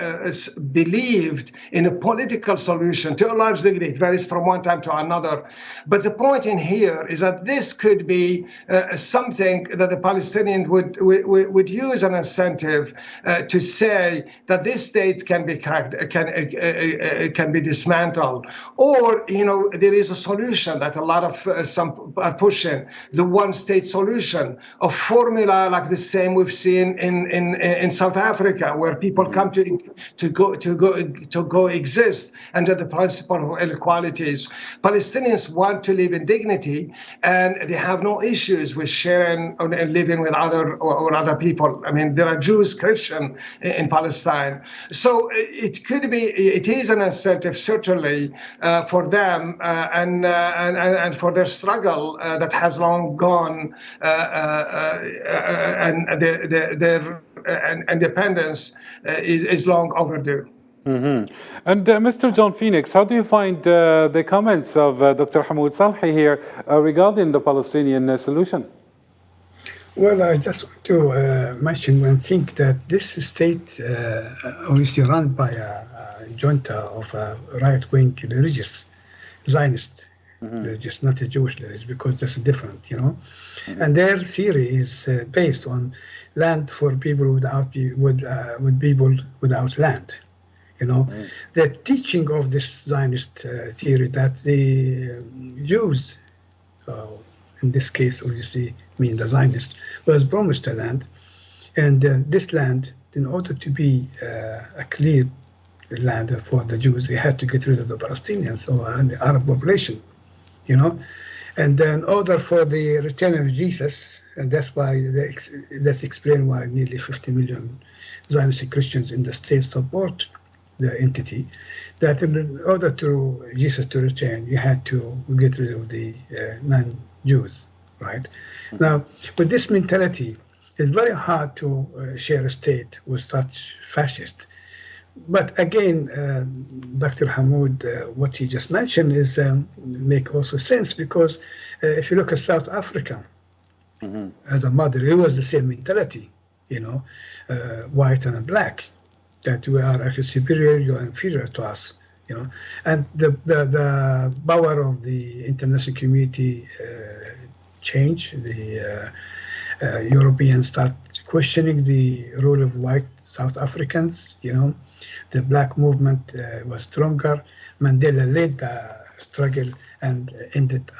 Speaker 11: believed in a political solution to a large degree. It varies from one time to another. But the point in here is that this could be something that the Palestinians would use an incentive to say that this state can be cracked, can be dismantled, or there is a solution that a lot of some are pushing, the one-state solution, a formula like the same we've seen in South Africa, where people come to go exist under the principle of inequalities. Palestinians want to live in dignity, and they have no issues with sharing and living with other people. I mean, there are Jews, Christian in Palestine, so it is an incentive certainly for them and for their struggle that has long gone, and their independence is long overdue.
Speaker 1: And Mr. John Phoenix, how do you find the comments of Dr. Hamoud Salhi here regarding the Palestinian solution?
Speaker 6: Well, I just want to mention one thing, that this state obviously run by a junta of right-wing religious, Zionist religious, not a Jewish religious, because that's different, And their theory is based on land for people with people without land. The teaching of this Zionist theory that the Jews, in this case, obviously, the Zionists, was promised a land, and this land, in order to be a clear land for the Jews, they had to get rid of the Palestinians or the Arab population, And in order for the return of Jesus, and that's why that's explain why nearly 50 million Zionist Christians in the state support the entity, that in order to Jesus to return, you had to get rid of the non-Jews, right? Now, with this mentality, it's very hard to share a state with such fascists. But again, Dr. Hamoud, what he just mentioned is make also sense, because if you look at South Africa, as a mother, it was the same mentality, white and black, that we are actually superior, you are inferior to us, And the power of the international community changed. The Europeans start questioning the role of white South Africans, The black movement was stronger. Mandela led the struggle and ended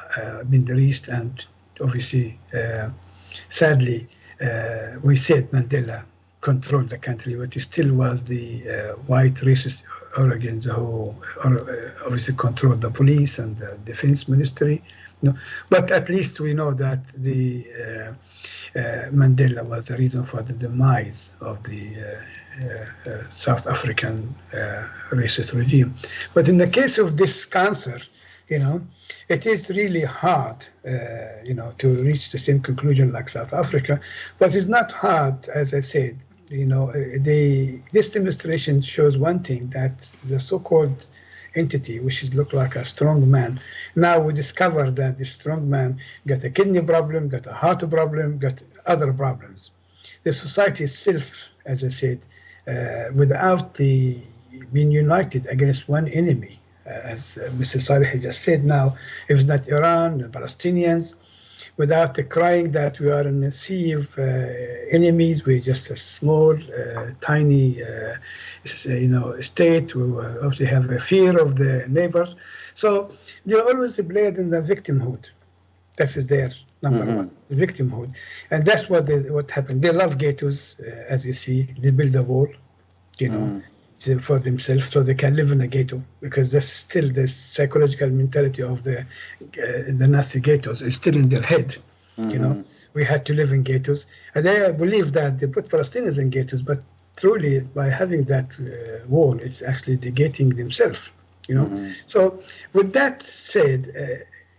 Speaker 6: Middle East, and obviously, sadly, we said Mandela controlled the country, but it still was the white racist organs who obviously controlled the police and the defense ministry. But at least we know that the Mandela was the reason for the demise of the South African racist regime. But in the case of this cancer, It is really hard, to reach the same conclusion like South Africa, but it's not hard, as I said. This demonstration shows one thing, that the so-called entity, which look like a strong man, now we discover that this strong man got a kidney problem, got a heart problem, got other problems. The society itself, as I said, without being united against one enemy, as Mr. Saleh just said now, if it's not Iran, the Palestinians, without the crying that we are in a sea of enemies, we're just a small, tiny, state. We also have a fear of the neighbors. So they always played in the victimhood. That is their number one, the victimhood. And that's what happened. They love ghettos, as you see. They build a wall, for themselves, so they can live in a ghetto, because there's still this psychological mentality of the Nazi ghettos is still in their head. We had to live in ghettos, and they believe that they put Palestinians in ghettos, but truly by having that wall, it's actually negating themselves. So with that said,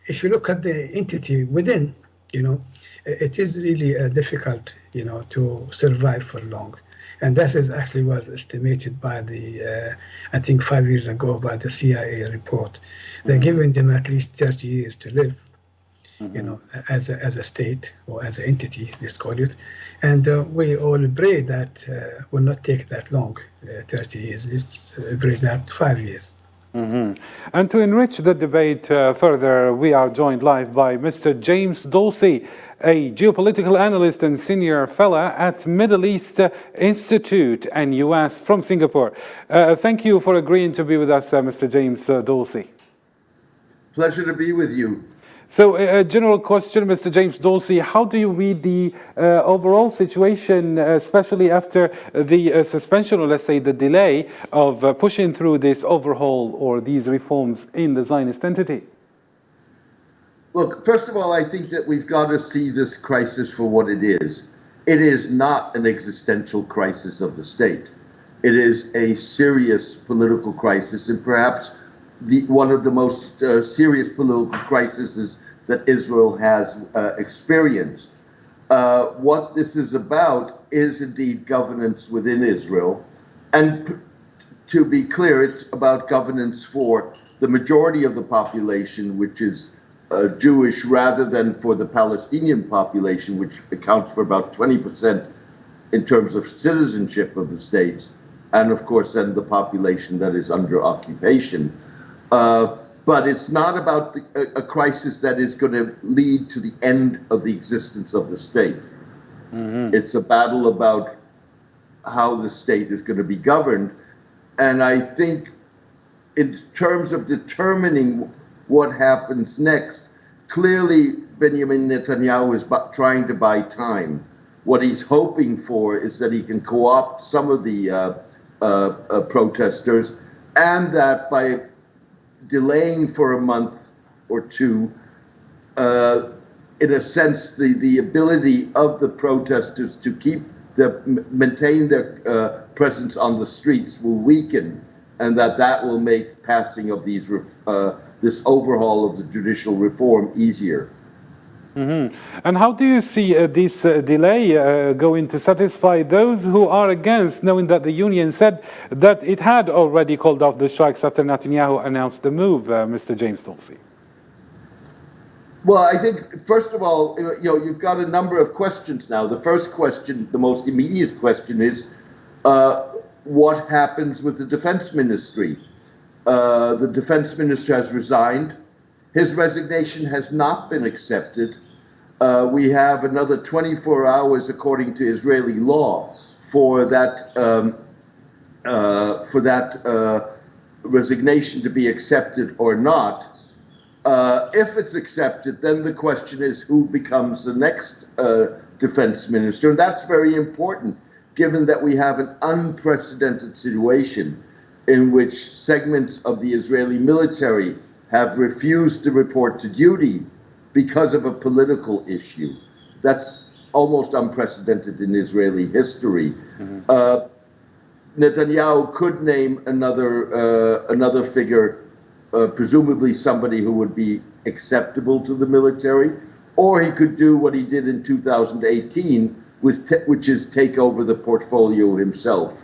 Speaker 6: if you look at the entity within, it is really difficult, to survive for long. And that is actually was estimated by I think 5 years ago, by the CIA report. They're giving them at least 30 years to live, as a state or as an entity, let's call it. And we all pray that will not take that long, 30 years. Let's pray that 5 years.
Speaker 1: And to enrich the debate further, we are joined live by Mr. James Dolcey, a geopolitical analyst and senior fellow at Middle East Institute and US from Singapore. Thank you for agreeing to be with us, Mr. James Dolcey.
Speaker 12: Pleasure to be with you.
Speaker 1: So a general question, Mr. James Dolcey, how do you read the overall situation, especially after the suspension, or let's say the delay of pushing through this overhaul or these reforms in the Zionist entity?
Speaker 12: Look, first of all, I think that we've got to see this crisis for what it is. It is not an existential crisis of the state. It is a serious political crisis, and perhaps one of the most serious political crises that Israel has experienced. What this is about is indeed governance within Israel. And to be clear, it's about governance for the majority of the population, which is Jewish, rather than for the Palestinian population, which accounts for about 20% in terms of citizenship of the states, and of course then the population that is under occupation. But it's not about a crisis that is going to lead to the end of the existence of the state. It's a battle about how the state is going to be governed. And I think in terms of determining what happens next, clearly Benjamin Netanyahu is trying to buy time. What he's hoping for is that he can co-opt some of the protesters, and that by delaying for a month or two, in a sense, the ability of the protesters to maintain their presence on the streets will weaken, and that will make passing of these this overhaul of the judicial reform easier.
Speaker 1: And how do you see this delay going to satisfy those who are against, knowing that the union said that it had already called off the strikes after Netanyahu announced the move, Mr. James Dolcey?
Speaker 12: Well, I think, first of all, you've got a number of questions now. The first question, the most immediate question is, what happens with the defense ministry? The defense minister has resigned. His resignation has not been accepted. We have another 24 hours, according to Israeli law, for that resignation to be accepted or not. If it's accepted, then the question is who becomes the next defense minister, and that's very important, given that we have an unprecedented situation in which segments of the Israeli military have refused to report to duty because of a political issue. That's almost unprecedented in Israeli history. Netanyahu could name another figure presumably somebody who would be acceptable to the military, or he could do what he did in 2018, which is take over the portfolio himself.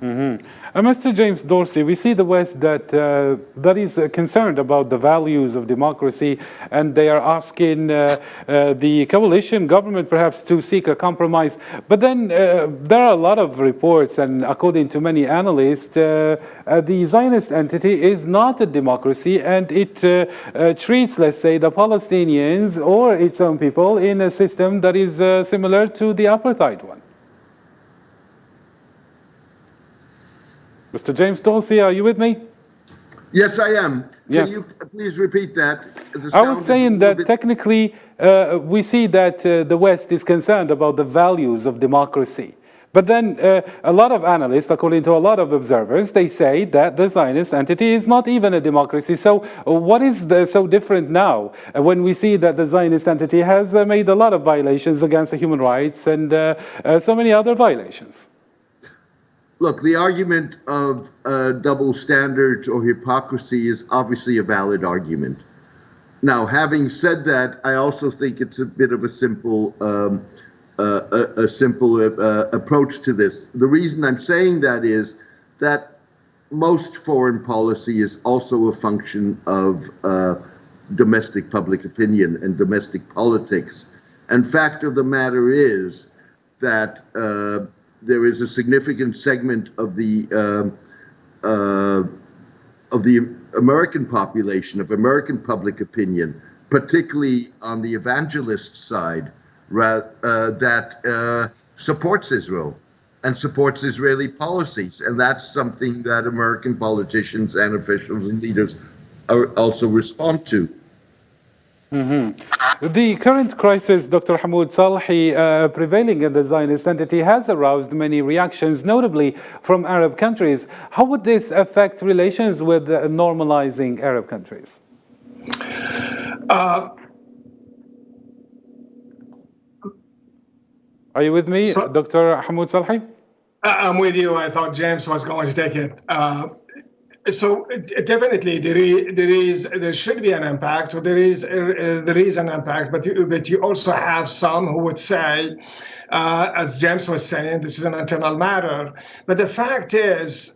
Speaker 1: Mr. James Dorsey, we see the West that is concerned about the values of democracy, and they are asking the coalition government perhaps to seek a compromise. But then there are a lot of reports, and according to many analysts, the Zionist entity is not a democracy, and it treats, let's say, the Palestinians or its own people in a system that is similar to the apartheid one. Mr. James Dorsey, are you with me?
Speaker 12: Yes, I am.
Speaker 1: Yes.
Speaker 12: Can you please repeat that?
Speaker 1: I was saying that technically we see that the West is concerned about the values of democracy. But then a lot of analysts, according to a lot of observers, they say that the Zionist entity is not even a democracy. So what is so different now when we see that the Zionist entity has made a lot of violations against the human rights and so many other violations?
Speaker 12: Look, the argument of double standards or hypocrisy is obviously a valid argument. Now, having said that, I also think it's a bit of a simple approach to this. The reason I'm saying that is that most foreign policy is also a function of domestic public opinion and domestic politics. And fact of the matter is that there is a significant segment of the American population, of American public opinion, particularly on the evangelist side, that supports Israel and supports Israeli policies. And that's something that American politicians and officials and leaders also respond to.
Speaker 1: The current crisis, Dr. Hamoud Salhi, prevailing in the Zionist entity has aroused many reactions, notably from Arab countries. How would this affect relations with normalizing Arab countries? Are you with me, Dr. Hamoud Salhi?
Speaker 11: I'm with you. I thought James was going to take it. So definitely there should be an impact, or there is an impact, but you also have some who would say, as James was saying, this is an internal matter. But the fact is,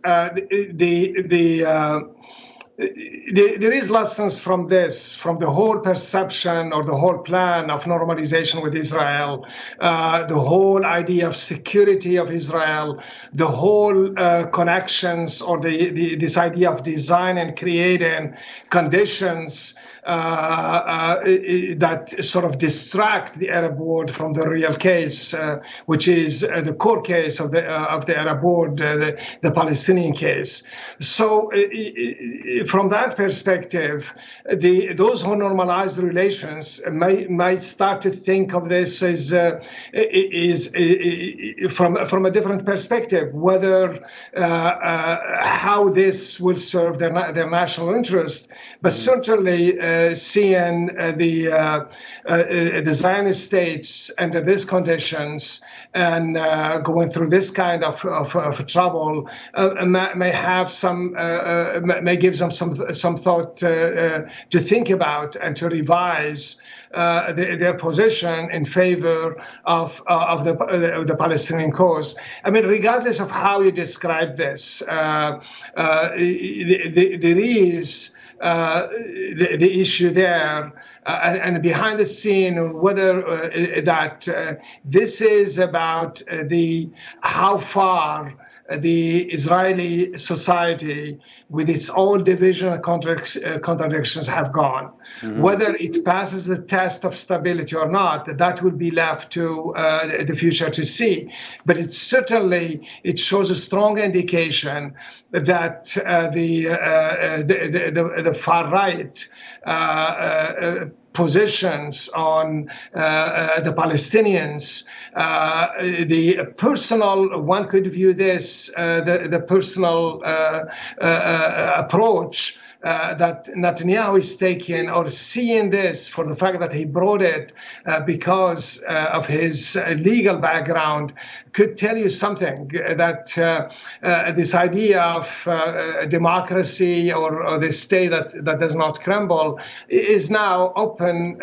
Speaker 11: there is lessons from this, from the whole perception or the whole plan of normalization with Israel, the whole idea of security of Israel, the whole connections or this idea of design and creating conditions that sort of distract the Arab world from the real case, which is the core case of the Arab world, the Palestinian case. So from that perspective, those who normalize the relations might start to think of this as from a different perspective, whether how this will serve their national interest, but certainly seeing the Zionist states under these conditions and going through this kind of trouble may have may give them some thought to think about and to revise their position in favor of the Palestinian cause. I mean, regardless of how you describe this, there is the issue there, and behind the scene, whether that this is about how far the Israeli society, with its own division and contradictions, have gone. Whether it passes the test of stability or not, that will be left to the future to see. But it certainly shows a strong indication that the far right positions on the Palestinians, the personal, one could view this, the personal approach that Netanyahu is taking or seeing this for the fact that he brought it because of his legal background could tell you something, that this idea of democracy or the state that does not crumble is now open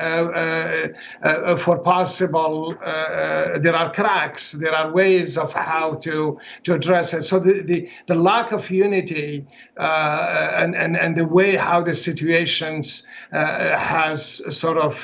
Speaker 11: for possible, there are cracks, there are ways of how to address it. So the lack of unity and the way how the situations has sort of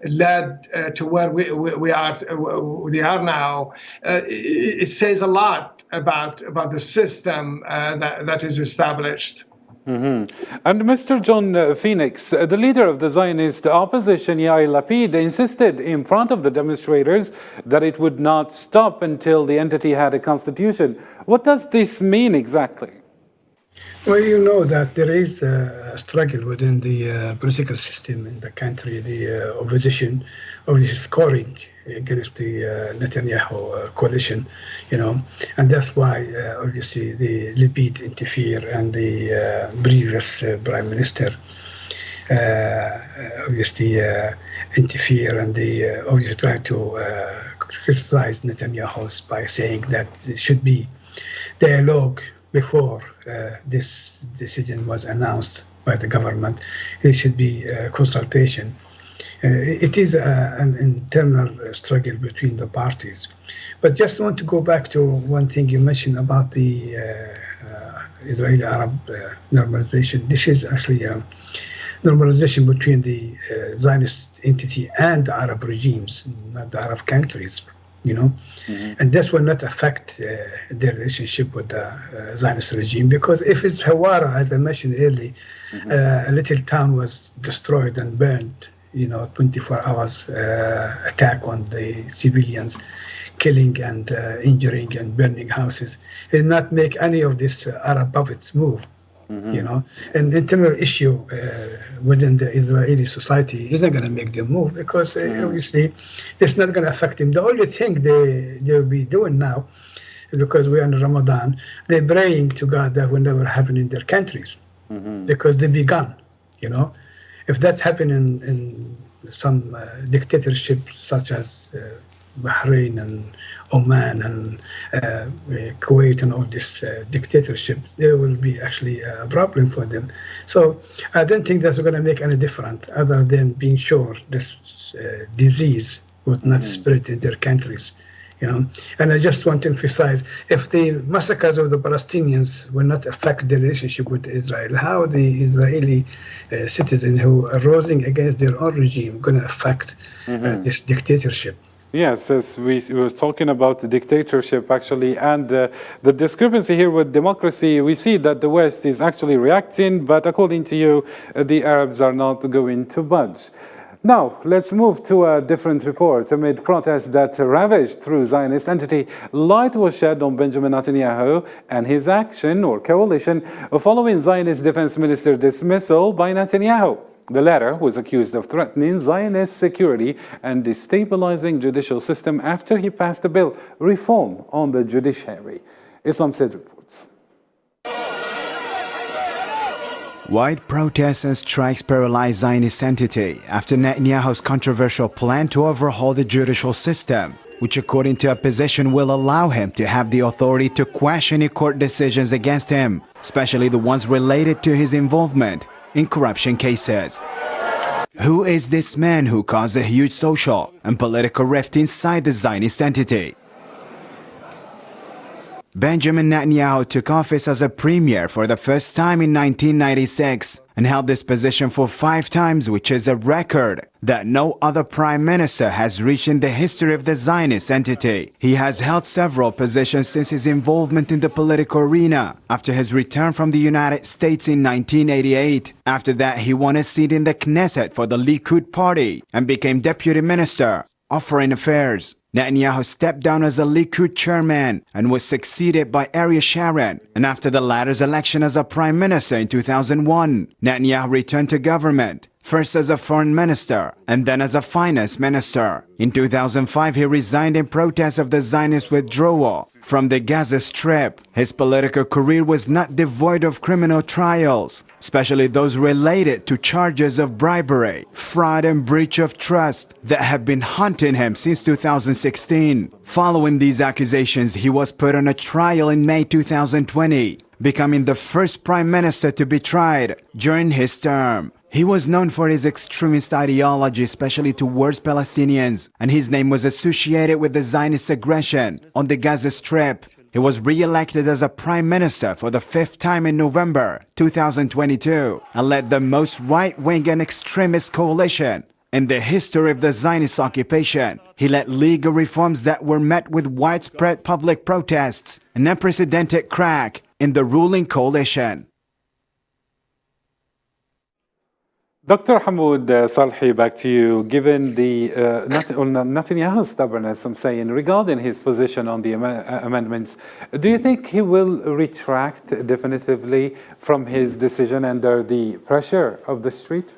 Speaker 11: led to where we are now, it says a lot about the system that is established.
Speaker 1: Mm-hmm. And Mr. John Phoenix, the leader of the Zionist opposition, Yair Lapid, insisted in front of the demonstrators that it would not stop until the entity had a constitution. What does this mean exactly?
Speaker 6: Well, you know that there is a struggle within the political system in the country. The opposition obviously scoring against the Netanyahu coalition, and that's why obviously the Lapid interfere and the previous prime minister obviously interfere, and they obviously try to criticize Netanyahu by saying that there should be dialogue before this decision was announced by the government. There should be consultation. It is an internal struggle between the parties. But just want to go back to one thing you mentioned about the Israeli-Arab normalization. This is actually a normalization between the Zionist entity and the Arab regimes, not the Arab countries. Mm-hmm. And this will not affect their relationship with the Zionist regime, because if it's Hawara, as I mentioned earlier, mm-hmm. A little town was destroyed and burned, 24 hours attack on the civilians, killing and injuring and burning houses. It did not make any of these Arab puppets move. Mm-hmm. An internal issue within the Israeli society isn't going to make them move, because obviously it's not going to affect them. The only thing they'll be doing now, because we're in Ramadan, they're praying to God that will never happen in their countries, mm-hmm. because they begun. If that's happening in some dictatorship such as Bahrain and Oman and Kuwait and all this dictatorship, there will be actually a problem for them. So I don't think that's going to make any difference, other than being sure this disease would not spread in their countries. And I just want to emphasize, if the massacres of the Palestinians will not affect their relationship with Israel, how the Israeli citizens who are rising against their own regime going to affect this dictatorship?
Speaker 1: Yes, as we were talking about the dictatorship, actually, and the discrepancy here with democracy, we see that the West is actually reacting, but according to you, the Arabs are not going to budge. Now, let's move to a different report. Amid protests that ravaged through Zionist entity, light was shed on Benjamin Netanyahu and his action or coalition following Zionist Defense Minister dismissal by Netanyahu. The latter was accused of threatening Zionist security and destabilizing judicial system after he passed a bill, reform on the judiciary. Islam Said reports.
Speaker 4: Wide protests and strikes paralyzed Zionist entity after Netanyahu's controversial plan to overhaul the judicial system, which according to opposition will allow him to have the authority to quash any court decisions against him, especially the ones related to his involvement in corruption cases. Who is this man who caused a huge social and political rift inside the Zionist entity? Benjamin Netanyahu took office as a premier for the first time in 1996 and held this position for 5 times, which is a record that no other prime minister has reached in the history of the Zionist entity. He has held several positions since his involvement in the political arena after his return from the United States in 1988. After that, he won a seat in the Knesset for the Likud party and became deputy minister of foreign affairs. Netanyahu stepped down as a Likud chairman and was succeeded by Ariel Sharon, and after the latter's election as a prime minister in 2001, Netanyahu returned to government, first as a foreign minister and then as a finance minister. In 2005, he resigned in protest of the Zionist withdrawal from the Gaza Strip. His political career was not devoid of criminal trials, especially those related to charges of bribery, fraud and breach of trust that have been haunting him since 2016. Following these accusations, he was put on a trial in May 2020, becoming the first prime minister to be tried during his term. He was known for his extremist ideology, especially towards Palestinians, and his name was associated with the Zionist aggression on the Gaza Strip. He was re-elected as a prime minister for the 5th time in November 2022 and led the most right-wing and extremist coalition in the history of the Zionist occupation. He led legal reforms that were met with widespread public protests, an unprecedented crack in the ruling coalition.
Speaker 1: Dr. Hamoud Salhi, back to you. Given the Netanyahu's stubbornness, I'm saying, regarding his position on the amendments, do you think he will retract definitively from his decision under the pressure of the street?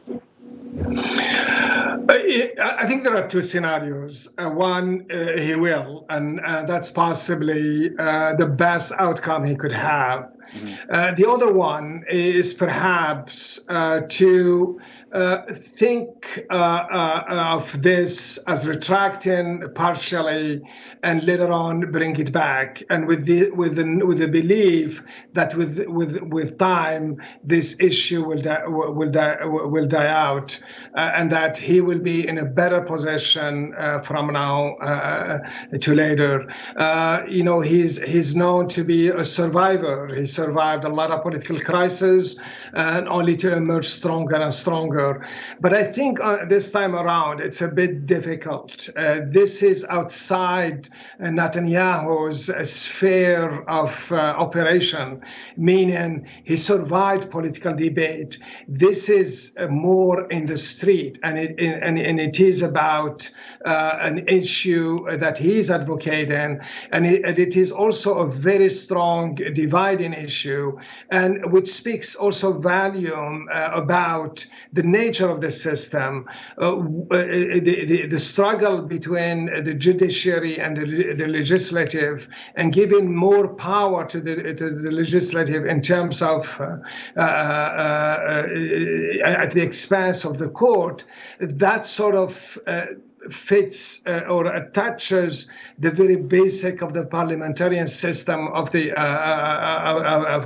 Speaker 11: I think there are two scenarios. One, he will, and that's possibly the best outcome he could have. The other one is perhaps to think of this as retracting partially and later on bring it back, and with the belief that with time this issue will die out, and that he will be in a better position from now to later. He's known to be a survivor. He survived a lot of political crises, and only to emerge stronger and stronger. But I think this time around it's a bit difficult. This is outside Netanyahu's sphere of operation, meaning he survived political debate. This is more in the street, and it is about an issue that he is advocating, and it is also a very strong dividing issue, and which speaks also volume about the nature of the system, the struggle between the judiciary and the legislative, and giving more power to the legislative in terms of at the expense of the court. That sort of fits or attaches the very basic of the parliamentarian system of the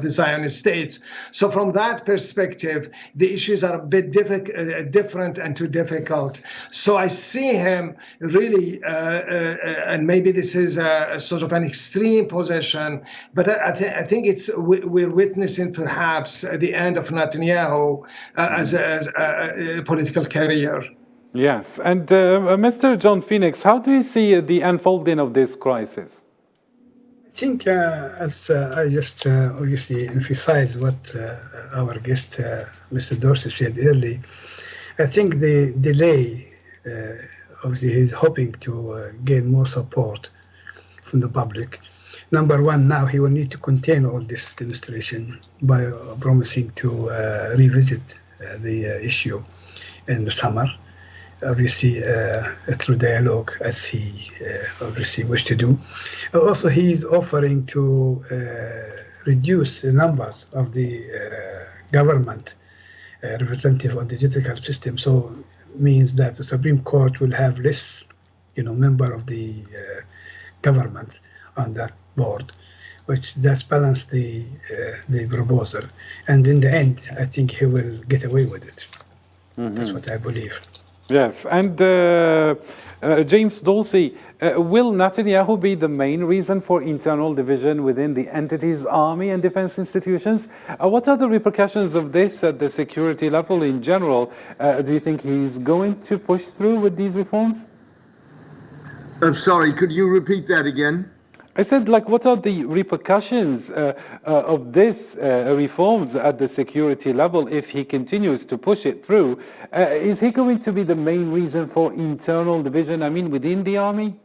Speaker 11: Zionist states. So from that perspective, the issues are a bit different and too difficult. So I see him really, and maybe this is a sort of an extreme position, but I think we're witnessing perhaps the end of Netanyahu as a political career.
Speaker 1: Yes, and Mr. John Phoenix, how do you see the unfolding of this crisis?
Speaker 6: I think, as I just obviously emphasized what our guest, Mr. Dorsey, said earlier, I think the delay, obviously he's hoping to gain more support from the public. Number one, now he will need to contain all this demonstration by promising to revisit the issue in the summer. Obviously through dialogue, as he obviously wished to do. Also, he's offering to reduce the numbers of the government representative on the judicial system. So means that the Supreme Court will have less, member of the government on that board, which does balance the proposal. And in the end, I think he will get away with it. Mm-hmm. That's what I believe.
Speaker 1: Yes, and James Dorsey, will Netanyahu be the main reason for internal division within the entity's army and defense institutions? What are the repercussions of this at the security level in general? Do you think he's going to push through with these reforms?
Speaker 12: I'm sorry, could you repeat that again?
Speaker 1: I said, what are the repercussions of this reforms at the security level if he continues to push it through? Is he going to be the main reason for internal division, within the army?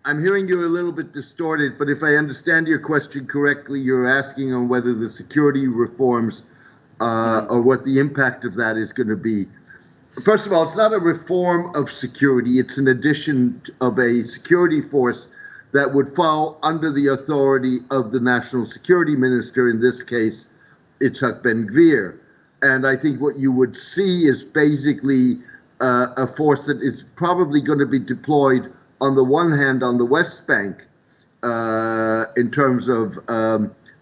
Speaker 12: I'm hearing you a little bit distorted, but if I understand your question correctly, you're asking on whether the security reforms or what the impact of that is going to be. First of all, it's not a reform of security. It's an addition of a security force that would fall under the authority of the National Security Minister, in this case, Itzhak Ben-Gvir. And I think what you would see is basically a force that is probably going to be deployed on the one hand on the West Bank in terms of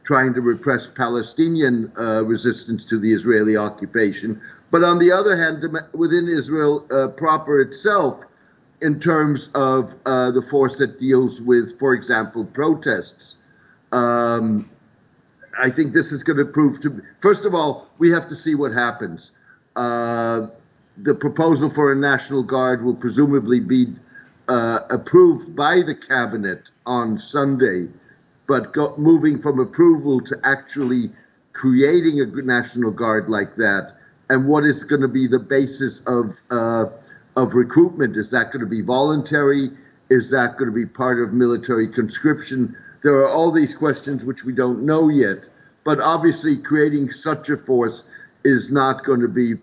Speaker 12: trying to repress Palestinian resistance to the Israeli occupation, but on the other hand, within Israel proper itself, in terms of the force that deals with, for example, protests. I think this is going to prove to be, first of all, we have to see what happens. The proposal for a National Guard will presumably be approved by the cabinet on Sunday, but moving from approval to actually creating a National Guard like that, and what is going to be the basis of recruitment? Is that going to be voluntary? Is that going to be part of military conscription? There are all these questions which we don't know yet, but obviously creating such a force is not going to be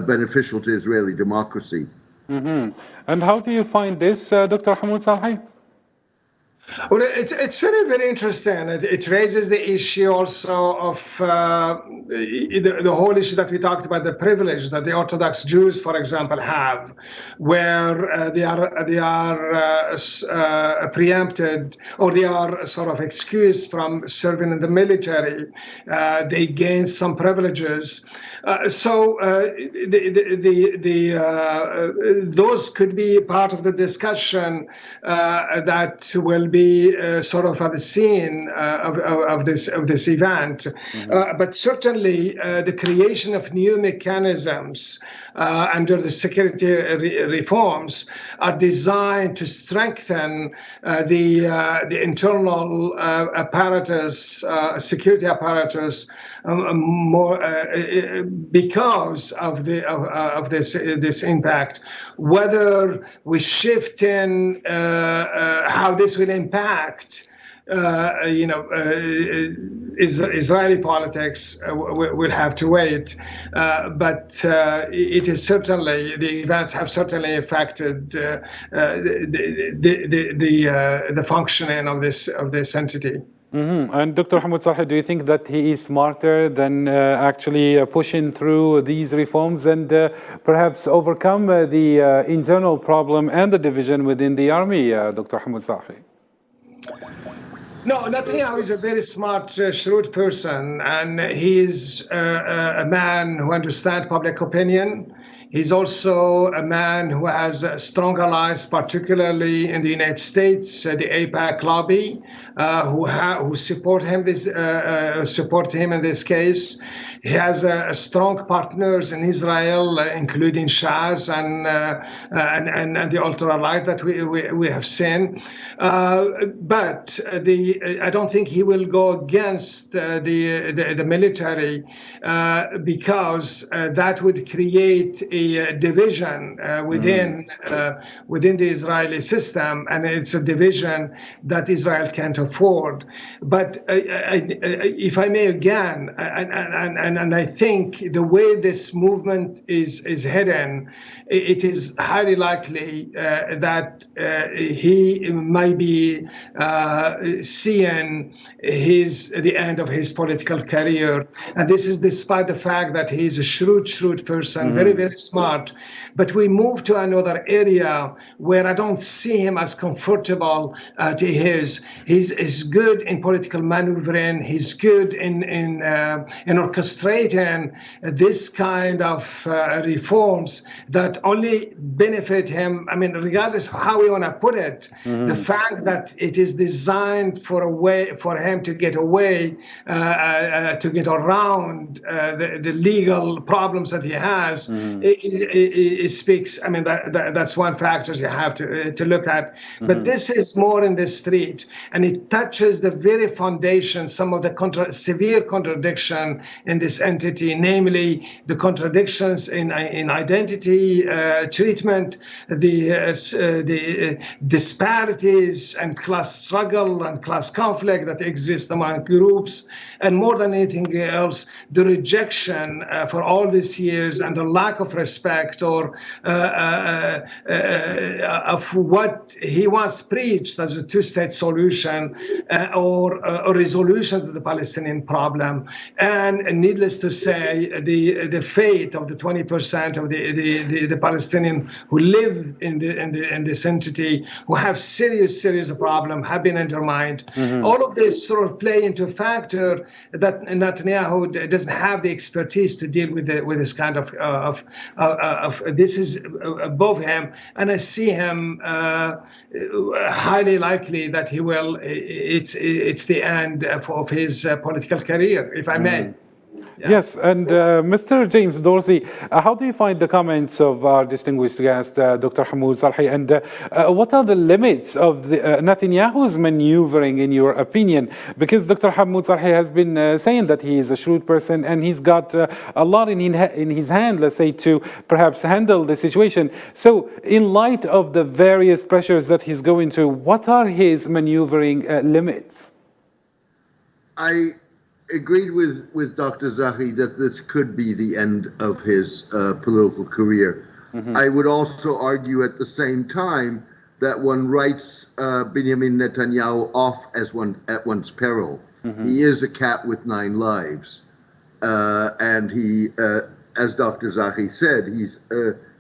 Speaker 12: beneficial to Israeli democracy.
Speaker 1: Mm-hmm. And how do you find this, Dr. Hamoud Salhi?
Speaker 11: Well, it's very, very interesting. It raises the issue also of the whole issue that we talked about, the privilege that the Orthodox Jews, for example, have, where they are preempted, or they are sort of excused from serving in the military. They gain some privileges. Those could be part of the discussion that will be sort of at the scene of this event. Mm-hmm. But certainly the creation of new mechanisms under the security reforms are designed to strengthen the internal apparatus, security apparatus, more because of this impact. Whether we shift in how this will impact Israeli politics, will have to wait. But it is certainly, the events have certainly affected the functioning of this entity.
Speaker 1: Mm-hmm. And Dr. Hamoud Salhi, do you think that he is smarter than actually pushing through these reforms and perhaps overcome the internal problem and the division within the army, Dr. Hamoud Salhi?
Speaker 11: No, Netanyahu is a very smart, shrewd person, and he is a man who understands public opinion. He's also a man who has strong allies, particularly in the United States, the AIPAC lobby, who support him in this case. He has strong partners in Israel, including Shas and the ultra-right that we have seen. But I don't think he will go against the military because that would create a division within the Israeli system, and it's a division that Israel can't afford. But if I may again, and I think the way this movement is heading, it is highly likely that he might be seeing the end of his political career. And this is despite the fact that he is a shrewd person, very, very smart. But we move to another area where I don't see him as comfortable to his. He's good in political maneuvering. He's good in orchestrating this kind of reforms that only benefit him. I mean, regardless of how we want to put it, the fact that it is designed for him to get away, to get around the legal problems that he has, it speaks. I mean, that's one factor you have to look at. But this is more in the street, and it touches the very foundation, some of the severe contradiction in the this entity, namely the contradictions in identity treatment, the disparities and class struggle and class conflict that exist among groups, and more than anything else, the rejection for all these years and the lack of respect or of what he once preached as a two-state solution or a resolution to the Palestinian problem. And needless to say, the fate of the 20% of the Palestinian who live in this entity, who have serious problem, have been undermined. All of this sort of play into a factor that Netanyahu doesn't have the expertise to deal with this kind of this is above him, and I see him highly likely that he will. It's the end of his political career, if I may.
Speaker 1: Yeah. Yes, and Mr. James Dorsey, how do you find the comments of our distinguished guest, Dr. Hamoud Salhi, and what are the limits of Netanyahu's maneuvering, in your opinion? Because Dr. Hamoud Salhi has been saying that he is a shrewd person and he's got a lot in his hand, let's say, to perhaps handle the situation. So, in light of the various pressures that he's going through, what are his maneuvering limits?
Speaker 12: I agreed with Dr. Zahi that this could be the end of his political career. I would also argue at the same time that one writes Benjamin Netanyahu off as at one's peril. He is a cat with 9 lives, and he, as Dr. Zahi said,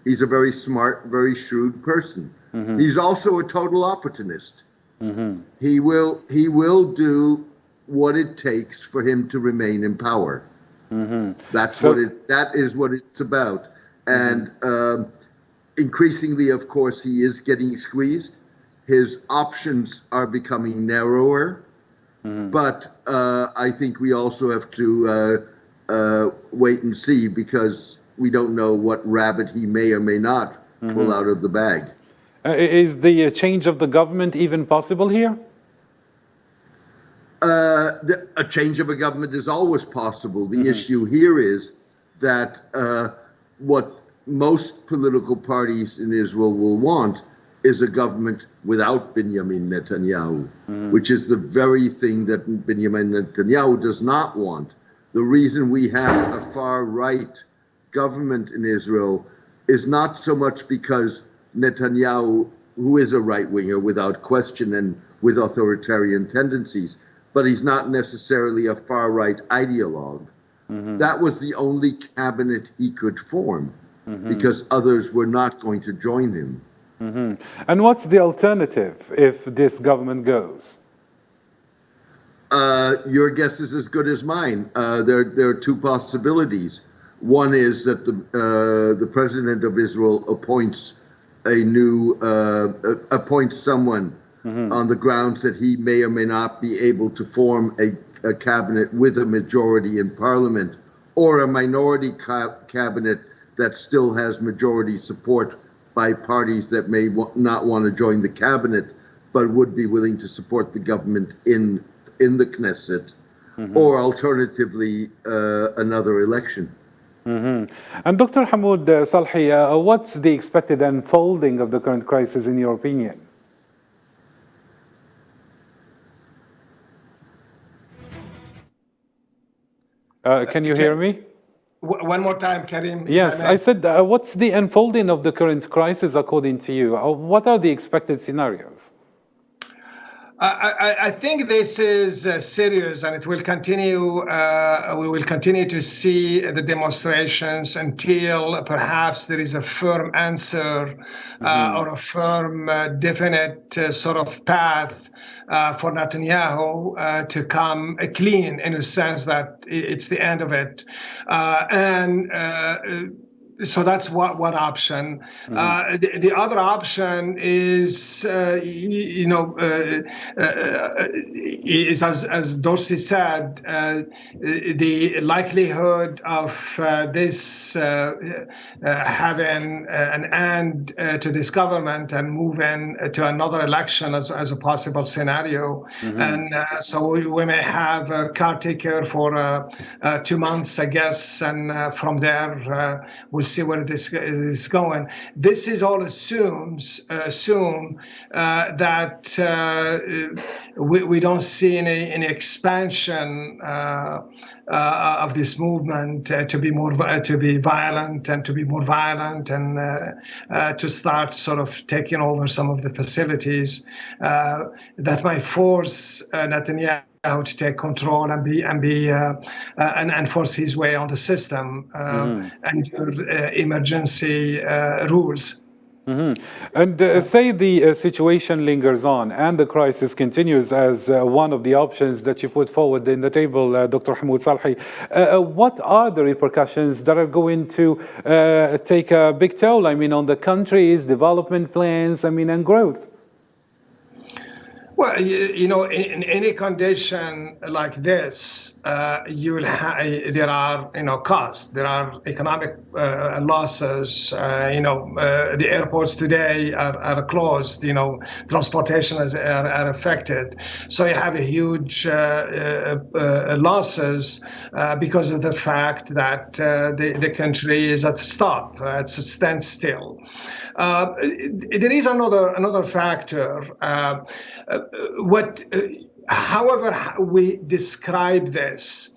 Speaker 12: he's a very smart, very shrewd person. He's also a total opportunist. He will do what it takes for him to remain in power. That is what it's about. And increasingly, of course, he is getting squeezed. His options are becoming narrower. But I think we also have to wait and see, because we don't know what rabbit he may or may not pull out of the bag.
Speaker 1: Is the change of the government even possible here?
Speaker 12: A change of a government is always possible. The issue here is that what most political parties in Israel will want is a government without Benjamin Netanyahu, which is the very thing that Benjamin Netanyahu does not want. The reason we have a far-right government in Israel is not so much because Netanyahu, who is a right-winger without question and with authoritarian tendencies, but he's not necessarily a far-right ideologue. That was the only cabinet he could form, because others were not going to join him.
Speaker 1: And what's the alternative if this government goes?
Speaker 12: Your guess is as good as mine. There are 2 possibilities. One is that the president of Israel appoints someone on the grounds that he may or may not be able to form a cabinet with a majority in parliament, or a minority cabinet that still has majority support by parties that may not want to join the cabinet, but would be willing to support the government in the Knesset, or alternatively, another election.
Speaker 1: And Dr. Hamoud Salhi, what's the expected unfolding of the current crisis in your opinion? Can you hear me?
Speaker 11: One more time, Karim.
Speaker 1: Yes, I said, what's the unfolding of the current crisis according to you? What are the expected scenarios?
Speaker 11: I think this is serious, and it will continue. We will continue to see the demonstrations until perhaps there is a firm answer or a firm, definite sort of path for Netanyahu to come clean, in a sense that it's the end of it. And So that's one option. The other option is, is as Dorsey said, the likelihood of this having an end to this government and moving to another election as a possible scenario. And so we may have a caretaker for 2 months, I guess, and from there we'll see where this is going. This is all assume that we don't see any expansion of this movement to be violent and to start sort of taking over some of the facilities that might force Netanyahu to take control and force his way on the system and emergency rules.
Speaker 1: And say the situation lingers on and the crisis continues as one of the options that you put forward in the table, Dr. Hamoud Salhi. What are the repercussions that are going to take a big toll, on the country's development plans, and growth?
Speaker 11: Well, in any condition like this, there are, costs. There are economic losses. The airports today are closed. Transportation are affected. So you have a huge losses because of the fact that the country is at stop. It's a standstill. There is another factor. However we describe this,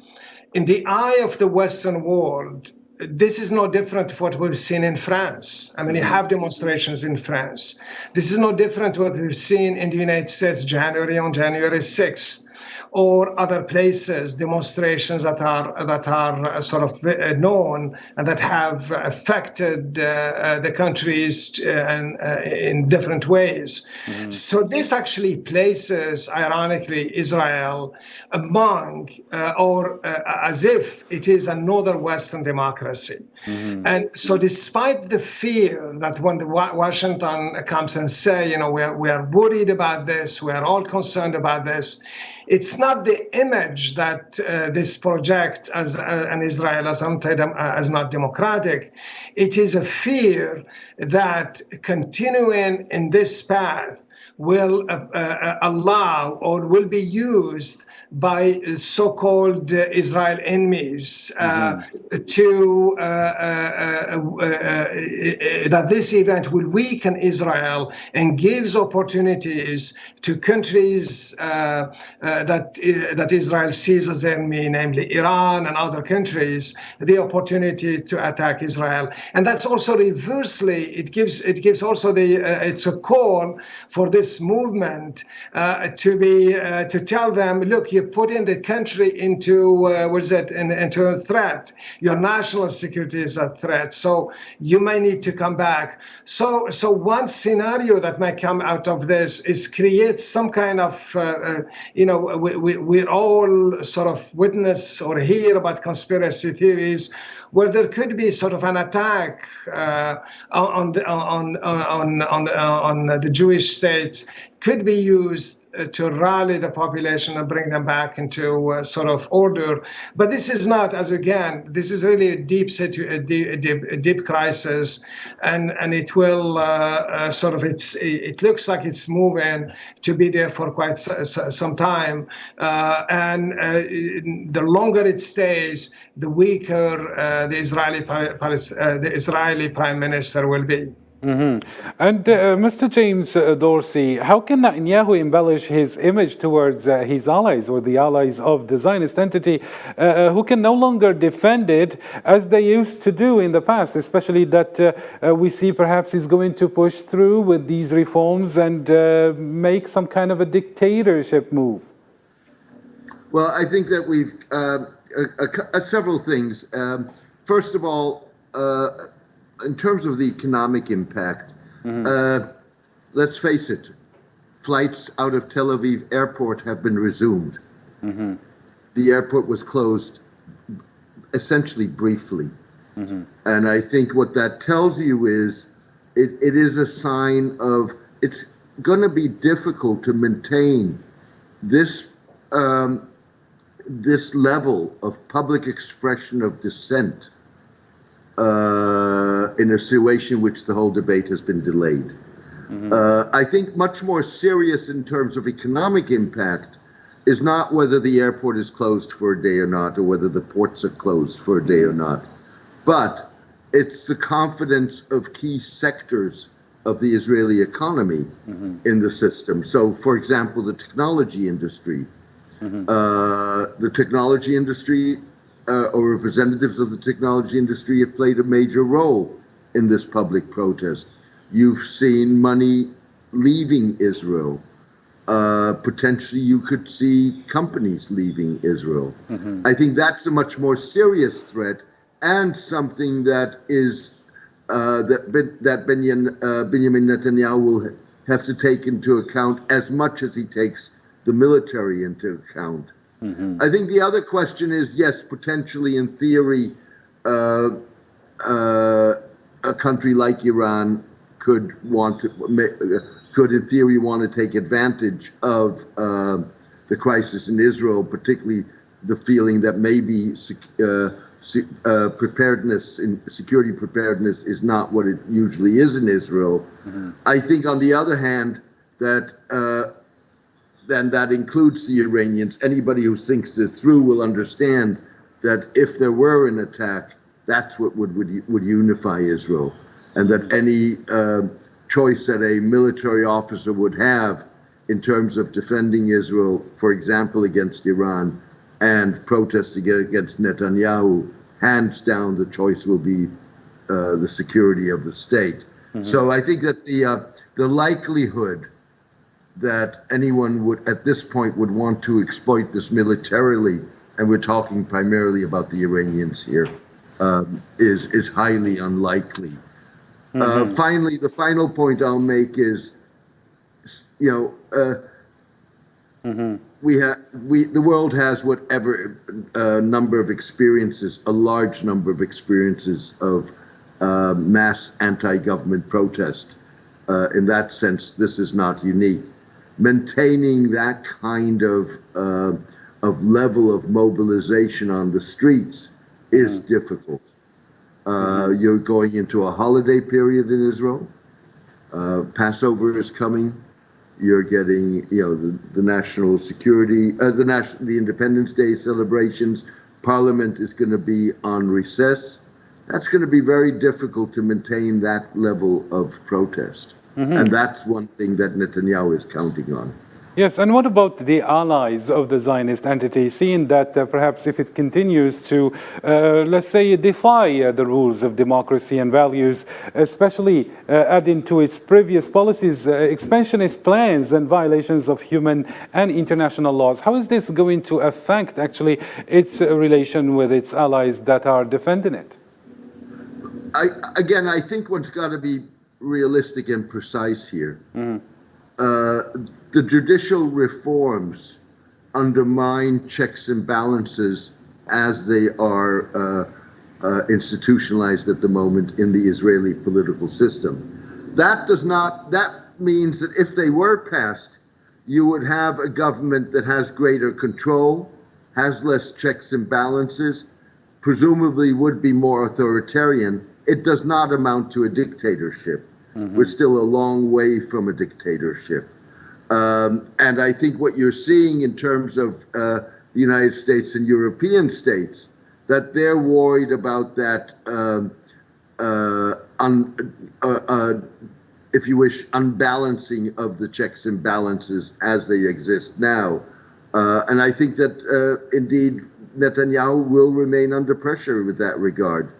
Speaker 11: in the eye of the Western world, this is no different to what we've seen in France. You have demonstrations in France. This is no different to what we've seen in the United States on January 6th. Or other places, demonstrations that are sort of known and that have affected the countries in different ways. So this actually places, ironically, Israel among or as if it is another Western democracy. And so despite the fear that when Washington comes and say, we are worried about this, we are all concerned about this, it's not the image that this project as an Israel as not democratic. It is a fear that continuing in this path will allow or will be used by so-called Israel enemies that this event will weaken Israel and gives opportunities to countries that Israel sees as enemy, namely Iran and other countries, the opportunity to attack Israel. And that's also reversely, it gives also it's a call for this movement to tell them, look, you're putting the country into into a threat. Your national security is a threat, so you may need to come back. So one scenario that might come out of this is create some kind of we're all sort of witness or hear about conspiracy theories where there could be sort of an attack on the Jewish state could be used to rally the population and bring them back into sort of order. But this is not, this is really a deep crisis, and it will it looks like it's moving to be there for quite some time, and the longer it stays, the weaker the Israeli Prime Minister will be.
Speaker 1: And Mr. James Dorsey, how can Netanyahu embellish his image towards his allies or the allies of the Zionist entity who can no longer defend it as they used to do in the past, especially that we see perhaps he's going to push through with these reforms and make some kind of a dictatorship move?
Speaker 12: Well, I think that we've several things. First of all, in terms of the economic impact, let's face it, flights out of Tel Aviv airport have been resumed. The airport was closed essentially briefly. And I think what that tells you is it is a sign of it's going to be difficult to maintain this this level of public expression of dissent in a situation in which the whole debate has been delayed. I think much more serious in terms of economic impact is not whether the airport is closed for a day or not, or whether the ports are closed for a day or not, but it's the confidence of key sectors of the Israeli economy in the system. So, for example, the technology industry. The technology industry or representatives of the technology industry have played a major role in this public protest. You've seen money leaving Israel. Potentially you could see companies leaving Israel. I think that's a much more serious threat and something that is that Benjamin Netanyahu will have to take into account as much as he takes the military into account. I think the other question is, yes, potentially in theory, a country like Iran could in theory want to take advantage of the crisis in Israel, particularly the feeling that maybe security preparedness is not what it usually is in Israel. I think on the other hand, that then that includes the Iranians. Anybody who thinks this through will understand that if there were an attack, that's what would unify Israel, and that any choice that a military officer would have in terms of defending Israel, for example, against Iran, and protesting against Netanyahu, hands down the choice will be the security of the state. So I think that the likelihood that anyone would, at this point, would want to exploit this militarily, and we're talking primarily about the Iranians here, is highly unlikely. Finally, the final point I'll make is, the world has whatever number of experiences, a large number of experiences of mass anti-government protest. In that sense, this is not unique. Maintaining that kind of level of mobilization on the streets is difficult. You're going into a holiday period in Israel. Passover is coming. You're getting, the national security, the Independence Day celebrations. Parliament is going to be on recess. That's going to be very difficult to maintain that level of protest. And that's one thing that Netanyahu is counting on.
Speaker 1: Yes, and what about the allies of the Zionist entity, seeing that perhaps if it continues to, let's say, defy the rules of democracy and values, especially adding to its previous policies, expansionist plans and violations of human and international laws, how is this going to affect actually its relation with its allies that are defending it?
Speaker 12: I think one's got to be realistic and precise here. The judicial reforms undermine checks and balances as they are institutionalized at the moment in the Israeli political system. That means that if they were passed, you would have a government that has greater control, has less checks and balances, presumably would be more authoritarian. It does not amount to a dictatorship. We're still a long way from a dictatorship. And I think what you're seeing in terms of the United States and European states, that they're worried about that, if you wish, unbalancing of the checks and balances as they exist now. And I think that indeed Netanyahu will remain under pressure with that regard.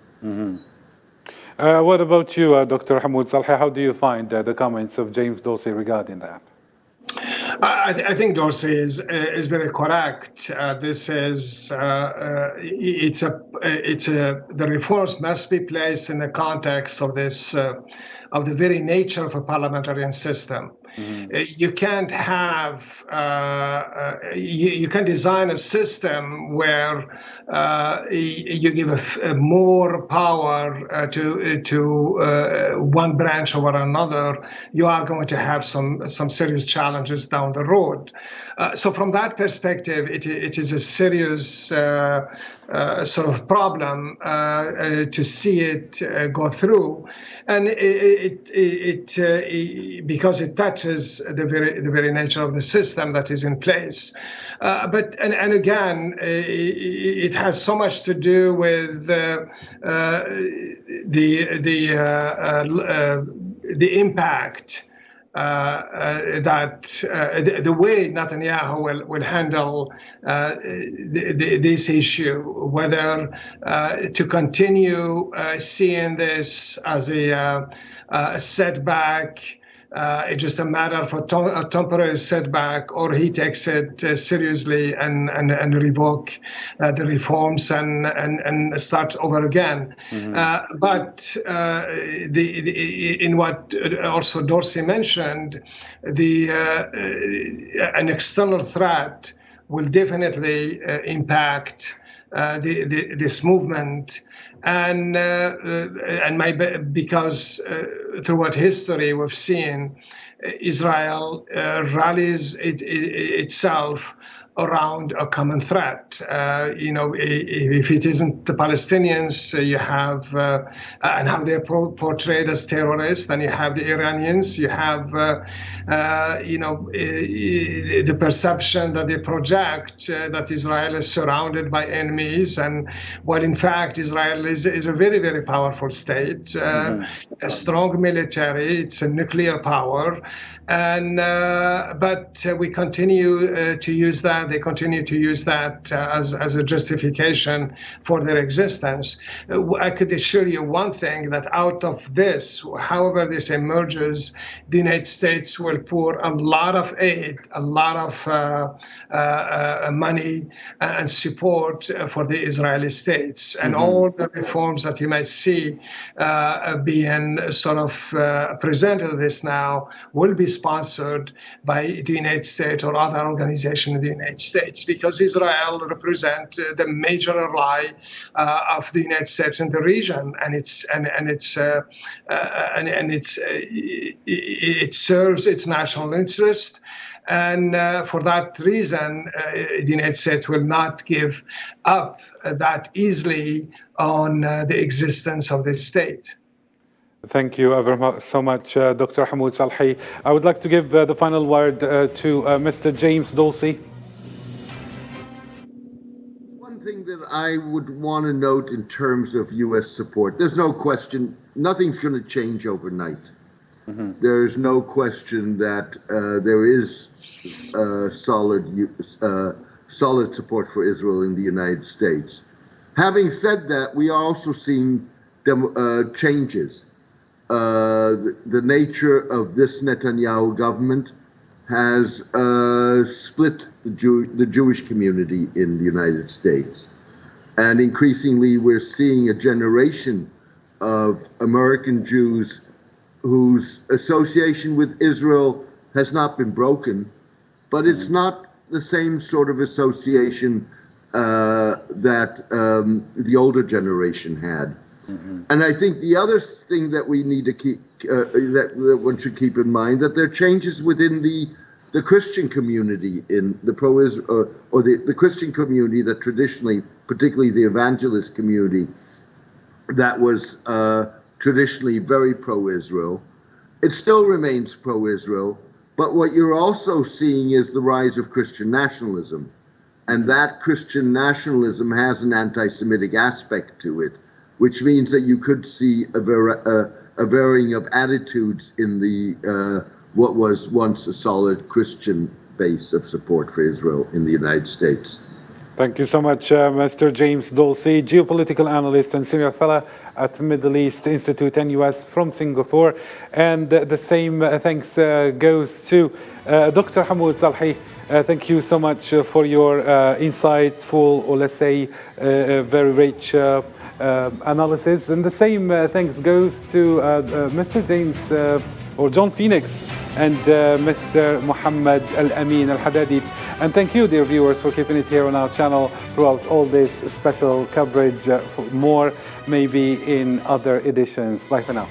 Speaker 1: What about you, Dr. Hamoud Saleh? How do you find the comments of James Dorsey regarding that?
Speaker 11: I think Dorsey is very correct. This is the reforms must be placed in the context of this of the very nature of a parliamentarian system. You can't have you can design a system where you give more power to one branch over another. You are going to have some serious challenges down the road. So from that perspective, it is a serious sort of problem to see it go through, and because it touches the very nature of the system that is in place. But again, it has so much to do with the impact that the way Netanyahu will handle this issue, whether to continue seeing this as a setback, it's just a matter of a temporary setback, or he takes it seriously and revoke the reforms and start over again. But in what also Dorsey mentioned, an external threat will definitely impact this movement. And because throughout history we've seen Israel rallies itself around a common threat. If it isn't the Palestinians, you have and how they're portrayed as terrorists, then you have the Iranians, you have the perception that they project that Israel is surrounded by enemies, and while in fact Israel is a very, very powerful state, a strong military, it's a nuclear power, and but we continue to use that. They continue to use that as a justification for their existence. I could assure you one thing, that out of this, however this emerges, the United States will pour a lot of aid, a lot of money and support for the Israeli states. And all the reforms that you might see being sort of presented this now will be sponsored by the United States or other organizations in the United States, because Israel represents the major ally of the United States in the region, and it serves its national interest. And for that reason, the United States will not give up that easily on the existence of this state.
Speaker 1: Thank you ever so much, Dr. Hamoud Salhi. I would like to give the final word to Mr. James Dorsey.
Speaker 12: One thing that I would want to note in terms of U.S. support, there's no question, nothing's going to change overnight. There's no question that there is solid support for Israel in the United States. Having said that, we are also seeing changes. The nature of this Netanyahu government has split the Jewish community in the United States. And increasingly, we're seeing a generation of American Jews whose association with Israel has not been broken, but it's not the same sort of association that the older generation had. And I think the other thing that we need to keep, that one should keep in mind, that there are changes within the Christian community in the pro-Israel, or the Christian community that traditionally, particularly the evangelist community, that was traditionally very pro-Israel. It still remains pro-Israel, but what you're also seeing is the rise of Christian nationalism. And that Christian nationalism has an anti-Semitic aspect to it, which means that you could see a varying of attitudes in the what was once a solid Christian base of support for Israel in the United States.
Speaker 1: Thank you so much, Mr. James Dorsey, geopolitical analyst and senior fellow at Middle East Institute NUS from Singapore. And the same thanks goes to Dr. Hamoud Salhi. Thank you so much for your insightful, or let's say, very rich analysis. And the same thanks goes to Mr. James or John Phoenix and Mr. Mohammed Al-Amin Al-Hadadi. And thank you, dear viewers, for keeping it here on our channel throughout all this special coverage. For more, maybe in other editions. Bye for now.